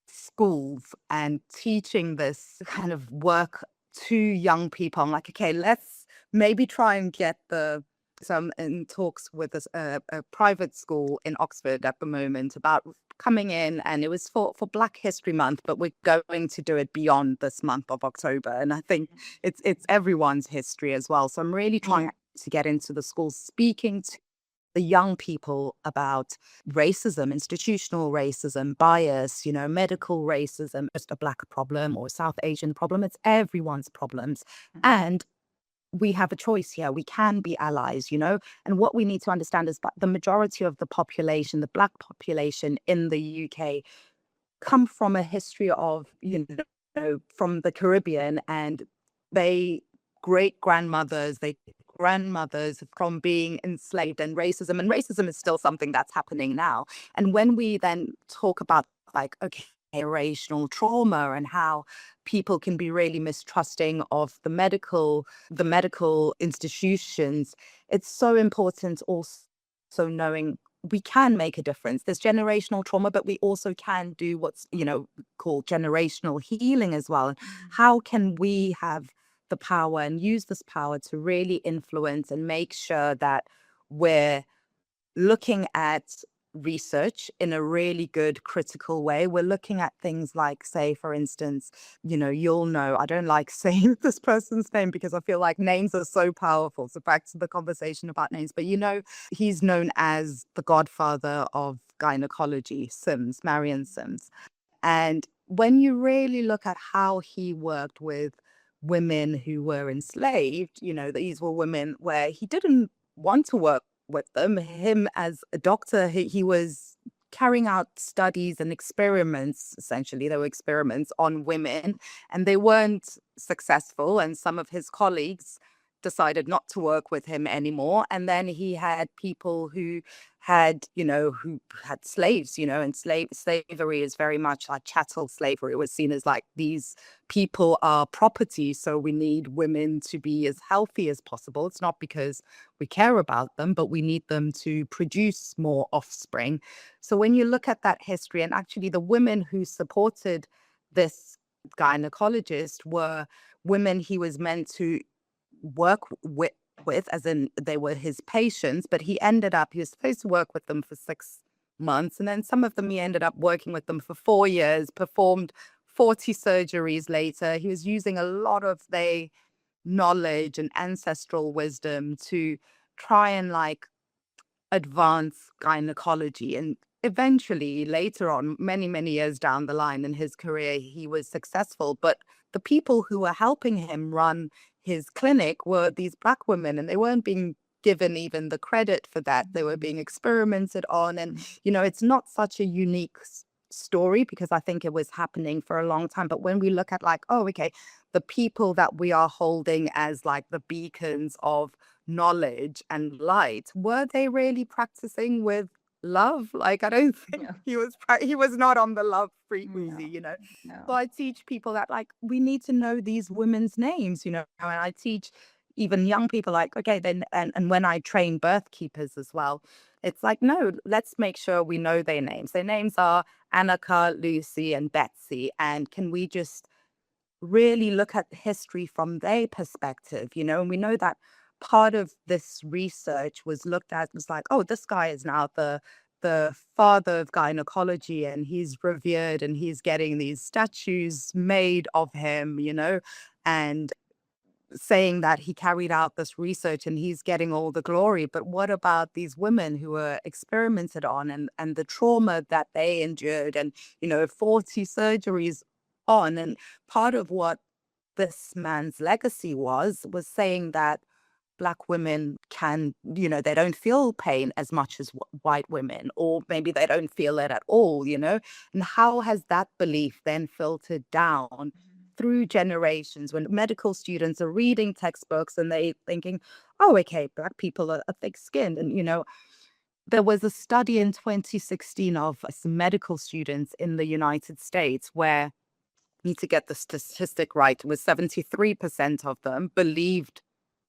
schools and teaching this kind of work to young people. I'm like, okay, let's maybe try and get the I'm in talks with a private school in Oxford at the moment about coming in, and it was for Black History Month, but we're going to do it beyond this month of October. And I think it's everyone's history as well. So I'm really trying to get into the schools, speaking to the young people about racism, institutional racism, bias, medical racism, just a Black problem or South Asian problem. It's everyone's problems. And we have a choice here. We can be allies, and what we need to understand is that the majority of the population, the Black population in the UK, come from a history of, from the Caribbean, and they great grandmothers, they grandmothers from being enslaved, and racism is still something that's happening now. And when we then talk about, like, okay, generational trauma and how people can be really mistrusting of the medical institutions, it's so important also knowing we can make a difference. There's generational trauma, but we also can do what's, called generational healing as well. How can we have the power and use this power to really influence and make sure that we're looking at research in a really good critical way? We're looking at things like, say, for instance, you'll know, I don't like saying this person's name because I feel like names are so powerful. So back to the conversation about names, but he's known as the godfather of gynecology, Marion Sims. And when you really look at how he worked with women who were enslaved, these were women where he didn't want to work with them. Him as a doctor, he was carrying out studies and experiments. Essentially, they were experiments on women, and they weren't successful. And some of his colleagues decided not to work with him anymore. And then he had people who had slaves, and slavery is very much like chattel slavery. It was seen as like, these people are property, so we need women to be as healthy as possible. It's not because we care about them, but we need them to produce more offspring. So when you look at that history, and actually the women who supported this gynecologist were women he was meant to work with, as in they were his patients, but he was supposed to work with them for 6 months, and then some of them he ended up working with them for 4 years, performed 40 surgeries later. He was using a lot of their knowledge and ancestral wisdom to try and, like, advance gynecology. And eventually, later on, many, many years down the line in his career, he was successful. But the people who were helping him run his clinic were these Black women, and they weren't being given even the credit for that. They were being experimented on. And, it's not such a unique story, because I think it was happening for a long time. But when we look at, like, oh, okay, the people that we are holding as, like, the beacons of knowledge and light, were they really practicing with love? Like, I don't think No, he was not on the love frequency, no, So no. I teach people that, like, we need to know these women's names, and I teach even young people, like, okay, then, and when I train birth keepers as well, it's like, no, let's make sure we know their names. Their names are Annika, Lucy, and Betsy. And can we just really look at history from their perspective, and we know that part of this research was looked at, was like, oh, this guy is now the father of gynecology, and he's revered, and he's getting these statues made of him, and saying that he carried out this research and he's getting all the glory. But what about these women who were experimented on, and the trauma that they endured, and 40 surgeries on? And part of what this man's legacy was saying that Black women can, they don't feel pain as much as white women, or maybe they don't feel it at all, And how has that belief then filtered down through generations, when medical students are reading textbooks and they thinking, oh, okay, Black people are thick-skinned. And, there was a study in 2016 of some medical students in the United States where, need to get the statistic right, was 73% of them believed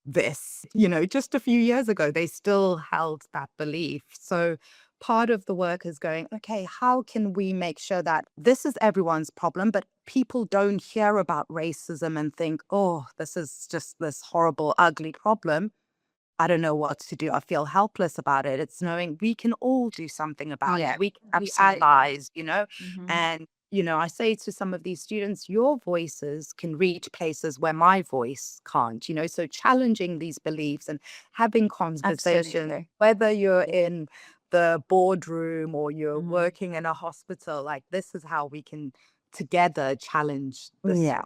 this. Just a few years ago, they still held that belief. So part of the work is going, okay, how can we make sure that this is everyone's problem, but people don't hear about racism and think, oh, this is just this horrible, ugly problem. I don't know what to do. I feel helpless about it. It's knowing we can all do something about Yeah, it. We can be absolutely. allies, you know? Mhm. And, you know, I say to some of these students, your voices can reach places where my voice can't, you know? So challenging these beliefs and having conversations, Absolutely. whether you're in the boardroom or you're Mhm. working in a hospital, like this is how we can together challenge this, Yeah,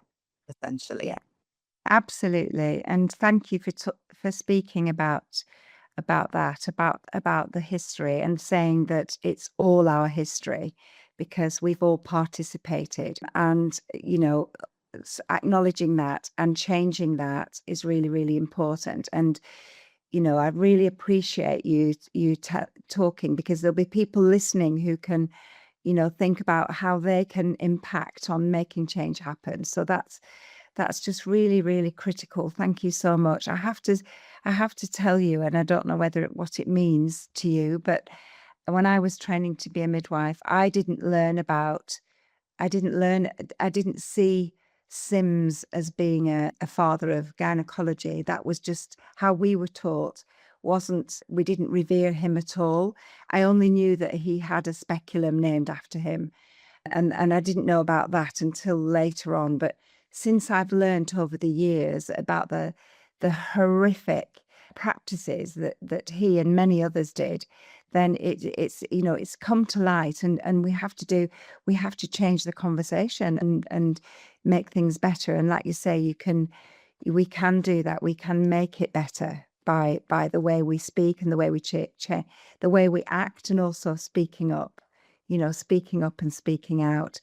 essentially. yeah, absolutely. And thank you for speaking about that, about the history, and saying that it's all our history because we've all participated. And, you know, acknowledging that and changing that is really, really important. And, you know, I really appreciate you talking, because there'll be people listening who can, you know, think about how they can impact on making change happen. So that's just really, really critical. Thank you so much. I have to tell you, and I don't know what it means to you, but when I was training to be a midwife, I didn't see Sims as being a father of gynecology. That was just how we were taught. We didn't revere him at all. I only knew that he had a speculum named after him, and I didn't know about that until later on. But since I've learned over the years about the horrific practices that he and many others did, then it's, you know, it's come to light, and we have to change the conversation and make things better. And like you say, we can do that. We can make it better by the way we speak and the way the way we act, and also speaking up, you know, speaking up and speaking out.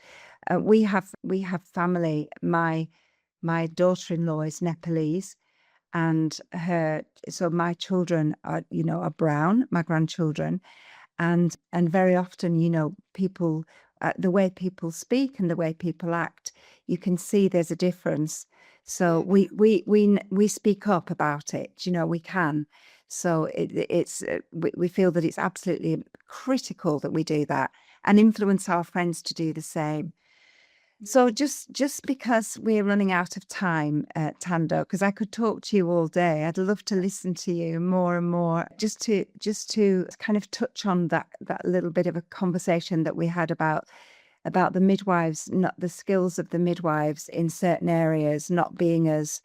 We have family. My daughter-in-law is Nepalese, and so my children are, you know, are brown, my grandchildren, and very often, you know, people, the way people speak and the way people act, you can see there's a difference. So we speak up about it, you know, we can. So we feel that it's absolutely critical that we do that and influence our friends to do the same. So just because we're running out of time, Thando, because I could talk to you all day, I'd love to listen to you more and more. Just to kind of touch on that little bit of a conversation that we had about the midwives, not the skills of the midwives in certain areas not being as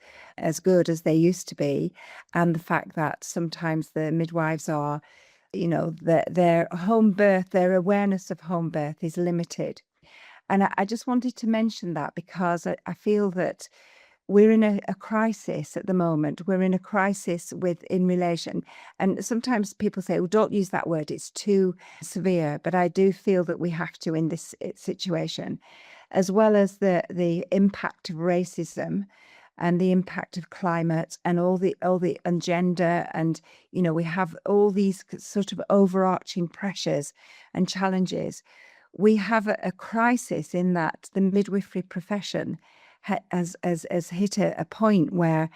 good as they used to be, and the fact that sometimes the midwives are, you know, their home birth, their awareness of home birth is limited. And I just wanted to mention that because I feel that we're in a crisis at the moment. We're in a crisis in relation. And sometimes people say, well, don't use that word, it's too severe. But I do feel that we have to in this situation, as well as the impact of racism and the impact of climate and all the and gender. And, you know, we have all these sort of overarching pressures and challenges. We have a crisis in that the midwifery profession has hit a point where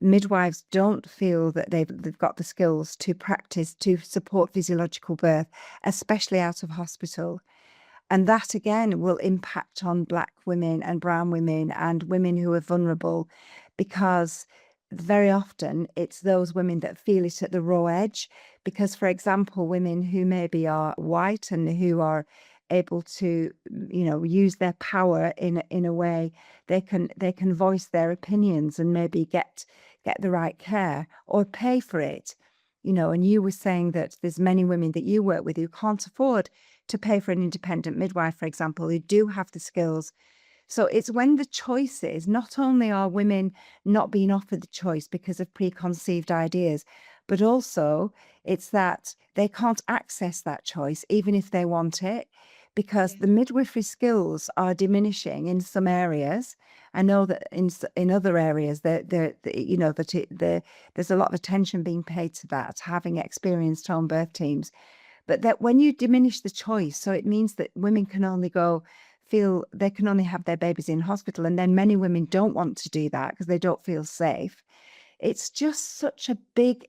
midwives don't feel that they've got the skills to practice to support physiological birth, especially out of hospital. And that again will impact on Black women and brown women and women who are vulnerable, because very often it's those women that feel it at the raw edge. Because, for example, women who maybe are white and who are able to, you know, use their power in a way, they can voice their opinions and maybe get the right care or pay for it. You know, and you were saying that there's many women that you work with who can't afford to pay for an independent midwife, for example, who do have the skills. So it's when the choice is, not only are women not being offered the choice because of preconceived ideas, but also it's that they can't access that choice even if they want it, because the midwifery skills are diminishing in some areas. I know that in other areas you know, there's a lot of attention being paid to that, having experienced home birth teams. But that when you diminish the choice, so it means that women can only feel they can only have their babies in hospital, and then many women don't want to do that because they don't feel safe. It's just such a big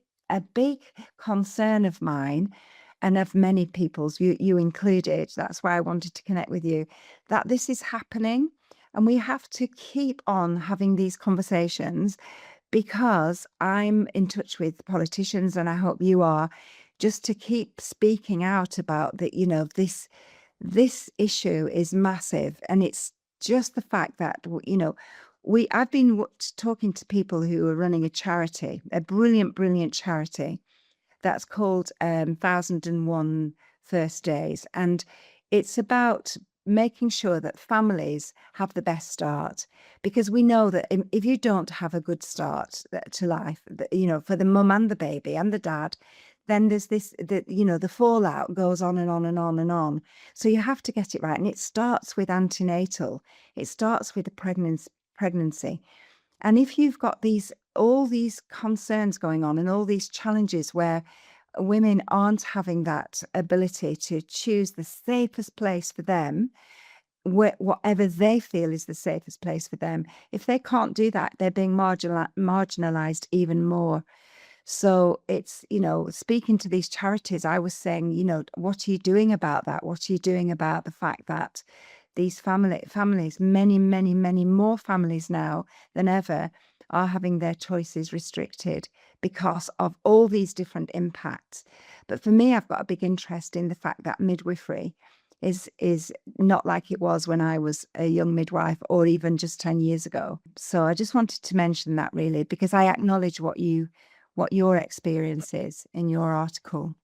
concern of mine and of many people's, you included. That's why I wanted to connect with you, that this is happening, and we have to keep on having these conversations, because I'm in touch with politicians, and I hope you are, just to keep speaking out about that, this issue is massive. And it's just the fact that, I've been talking to people who are running a charity, a brilliant, brilliant charity that's called 1001 First Days. And it's about making sure that families have the best start, because we know that if you don't have a good start to life, for the mum and the baby and the dad, then there's the fallout goes on and on and on and on. So you have to get it right. And it starts with antenatal. It starts with the pregnancy. And if you've got all these concerns going on and all these challenges where women aren't having that ability to choose the safest place for them, whatever they feel is the safest place for them, if they can't do that, they're being marginalized even more. So it's, speaking to these charities, I was saying, what are you doing about that? What are you doing about the fact that these families, many, many, many more families now than ever, are having their choices restricted because of all these different impacts. But for me, I've got a big interest in the fact that midwifery is not like it was when I was a young midwife, or even just 10 years ago. So I just wanted to mention that, really, because I acknowledge what your experience is in your article.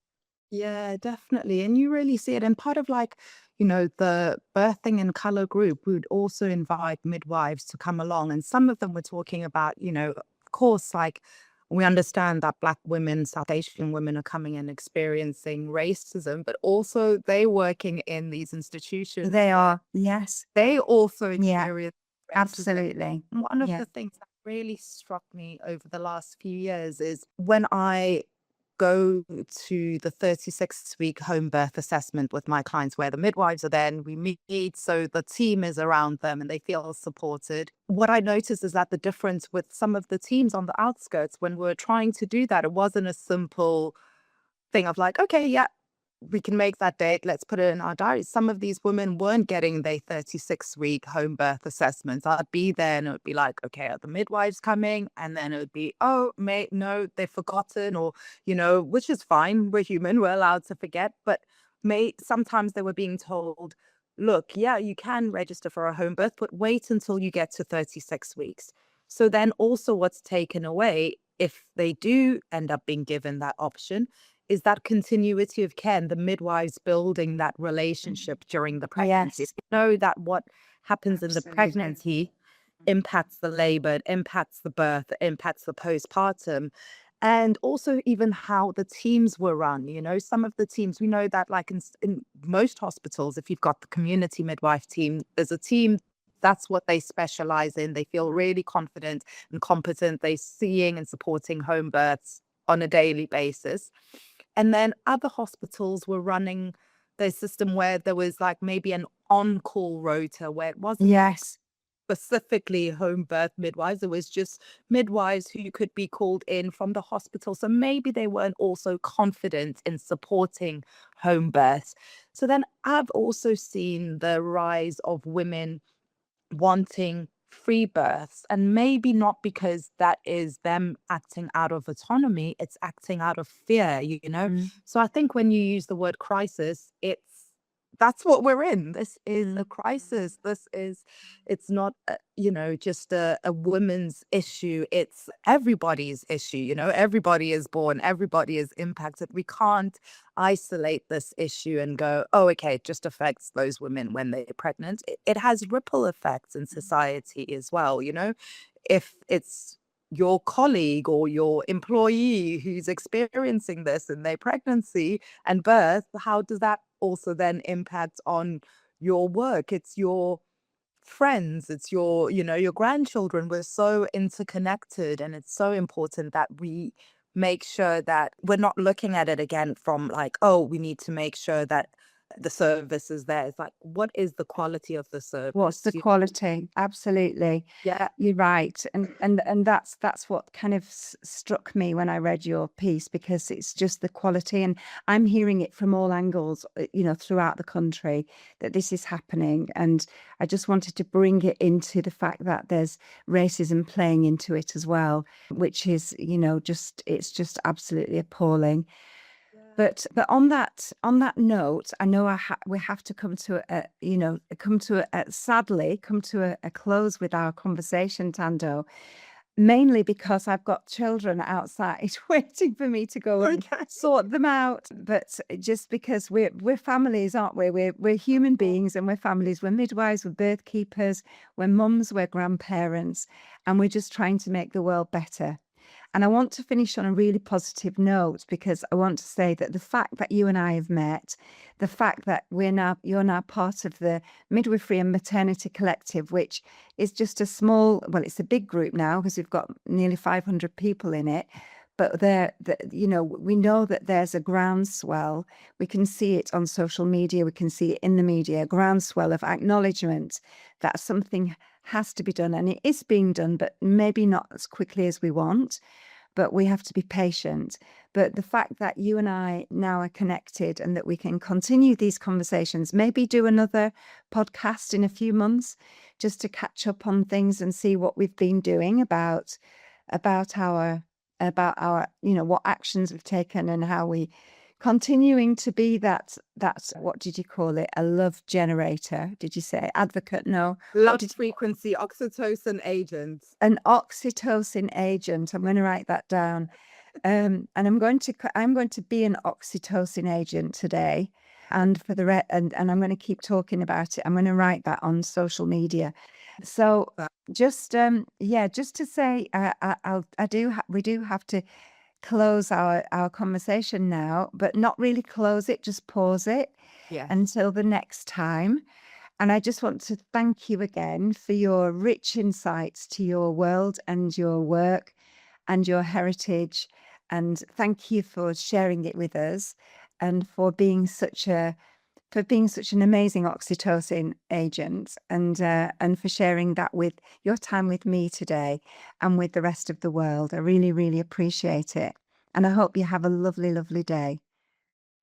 Yeah, definitely. And you really see it. And part of the birthing in color group, we would also invite midwives to come along. And some of them were talking about, of course, like we understand that Black women, South Asian women are coming and experiencing racism, but also they working in these institutions. They are, yes. They also Yeah, experience racism. absolutely. And one of Yeah. the things that really struck me over the last few years is when I go to the 36-week home birth assessment with my clients, where the midwives are there and we meet, so the team is around them and they feel supported. What I noticed is that the difference with some of the teams on the outskirts, when we're trying to do that, it wasn't a simple thing of like, okay, yeah, we can make that date. Let's put it in our diaries. Some of these women weren't getting their 36-week home birth assessments. I'd be there and it would be like, okay, are the midwives coming? And then it would be, oh, mate, no, they've forgotten, or, which is fine. We're human. We're allowed to forget. But sometimes they were being told, look, yeah, you can register for a home birth, but wait until you get to 36 weeks. So then also what's taken away, if they do end up being given that option, is that continuity of care and the midwives building that relationship during the pregnancy. Yes. You know that what happens in the Absolutely. pregnancy impacts the labor, it impacts the birth, it impacts the postpartum. And also even how the teams were run. Some of the teams, we know that like in most hospitals, if you've got the community midwife team, there's a team, that's what they specialize in. They feel really confident and competent. They're seeing and supporting home births on a daily basis. And then other hospitals were running their system where there was like maybe an on-call rota where it wasn't Yes. specifically home birth midwives. It was just midwives who could be called in from the hospital. So maybe they weren't also confident in supporting home births. So then I've also seen the rise of women wanting free births, and maybe not because that is them acting out of autonomy, it's acting out of fear. So I think when you use the word crisis, that's what we're in. This is a crisis. It's not just a woman's issue, it's everybody's issue. Everybody is born, everybody is impacted. We can't isolate this issue and go, oh, okay, it just affects those women when they're pregnant. It has ripple effects in society as well. If it's your colleague or your employee who's experiencing this in their pregnancy and birth, how does that also then impact on your work? It's your friends, it's your grandchildren. We're so interconnected, and it's so important that we make sure that we're not looking at it again from like, oh, we need to make sure that the service is there. It's like, what is the quality of the What's service? the quality? Absolutely. Yeah. You're right. And that's what kind of struck me when I read your piece, because it's just the quality. And I'm hearing it from all angles, throughout the country, that this is happening. And I just wanted to bring it into the fact that there's racism playing into it as well, which is, it's just absolutely appalling. But on that note, I know we have to come to sadly come to a close with our conversation, Thando. Mainly because I've got children outside waiting for me to go and sort them out. But just because we're families, aren't we? We're human beings, and we're families. We're midwives, we're birth keepers, we're mums, we're grandparents, and we're just trying to make the world better. And I want to finish on a really positive note, because I want to say that the fact that you and I have met, the fact that you're now part of the Midwifery and Maternity Collective, which is just it's a big group now, because we've got nearly 500 people in it. But we know that there's a groundswell. We can see it on social media. We can see it in the media, a groundswell of acknowledgement that something has to be done, and it is being done, but maybe not as quickly as we want. But we have to be patient. But the fact that you and I now are connected, and that we can continue these conversations, maybe do another podcast in a few months, just to catch up on things and see what we've been doing about our what actions we've taken, and how we continuing to be that's what did you call it, a love generator, did you say advocate? No, Love frequency oxytocin agent. an oxytocin agent. I'm going to write that down. And I'm going to be an oxytocin agent today, and for the and I'm going to keep talking about it. I'm going to write that on social media. So just just to say, we do have to close our conversation now, but not really close it, just pause it until the next time. And I just want to thank you again for your rich insights to your world and your work and your heritage. And thank you for sharing it with us, and for being such an amazing oxytocin agent, and for sharing that with your time with me today and with the rest of the world. I really, really appreciate it. And I hope you have a lovely, lovely day.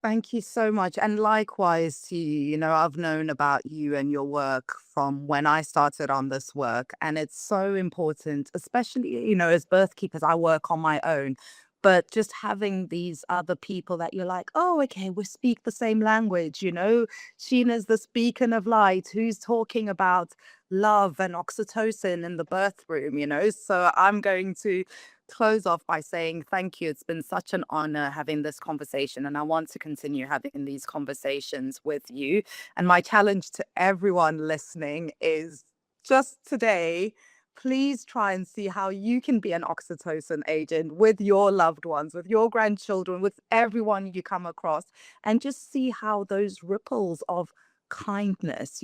Thank you so much. And likewise to you. I've known about you and your work from when I started on this work. And it's so important, especially, as birth keepers, I work on my own. But just having these other people that you're like, oh, okay, we speak the same language. Sheena's this beacon of light who's talking about love and oxytocin in the birth room. So I'm going to close off by saying thank you. It's been such an honor having this conversation, and I want to continue having these conversations with you. And my challenge to everyone listening is just today, please try and see how you can be an oxytocin agent with your loved ones, with your grandchildren, with everyone you come across, and just see how those ripples of kindness,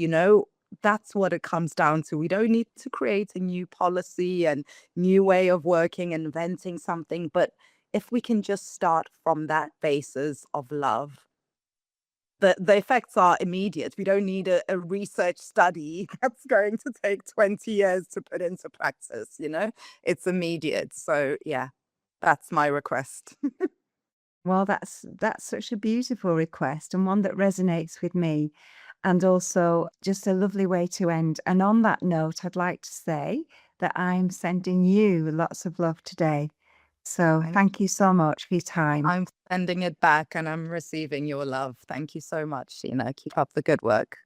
that's what it comes down to. We don't need to create a new policy and new way of working, inventing something, but if we can just start from that basis of love, the effects are immediate. We don't need a research study that's going to take 20 years to put into practice, it's immediate. So yeah, that's my request. Well, that's such a beautiful request, and one that resonates with me, and also just a lovely way to end. And on that note, I'd like to say that I'm sending you lots of love today. So thank you so much for your time. I'm sending it back, and I'm receiving your love. Thank you so much, Sheena. Keep up the good work.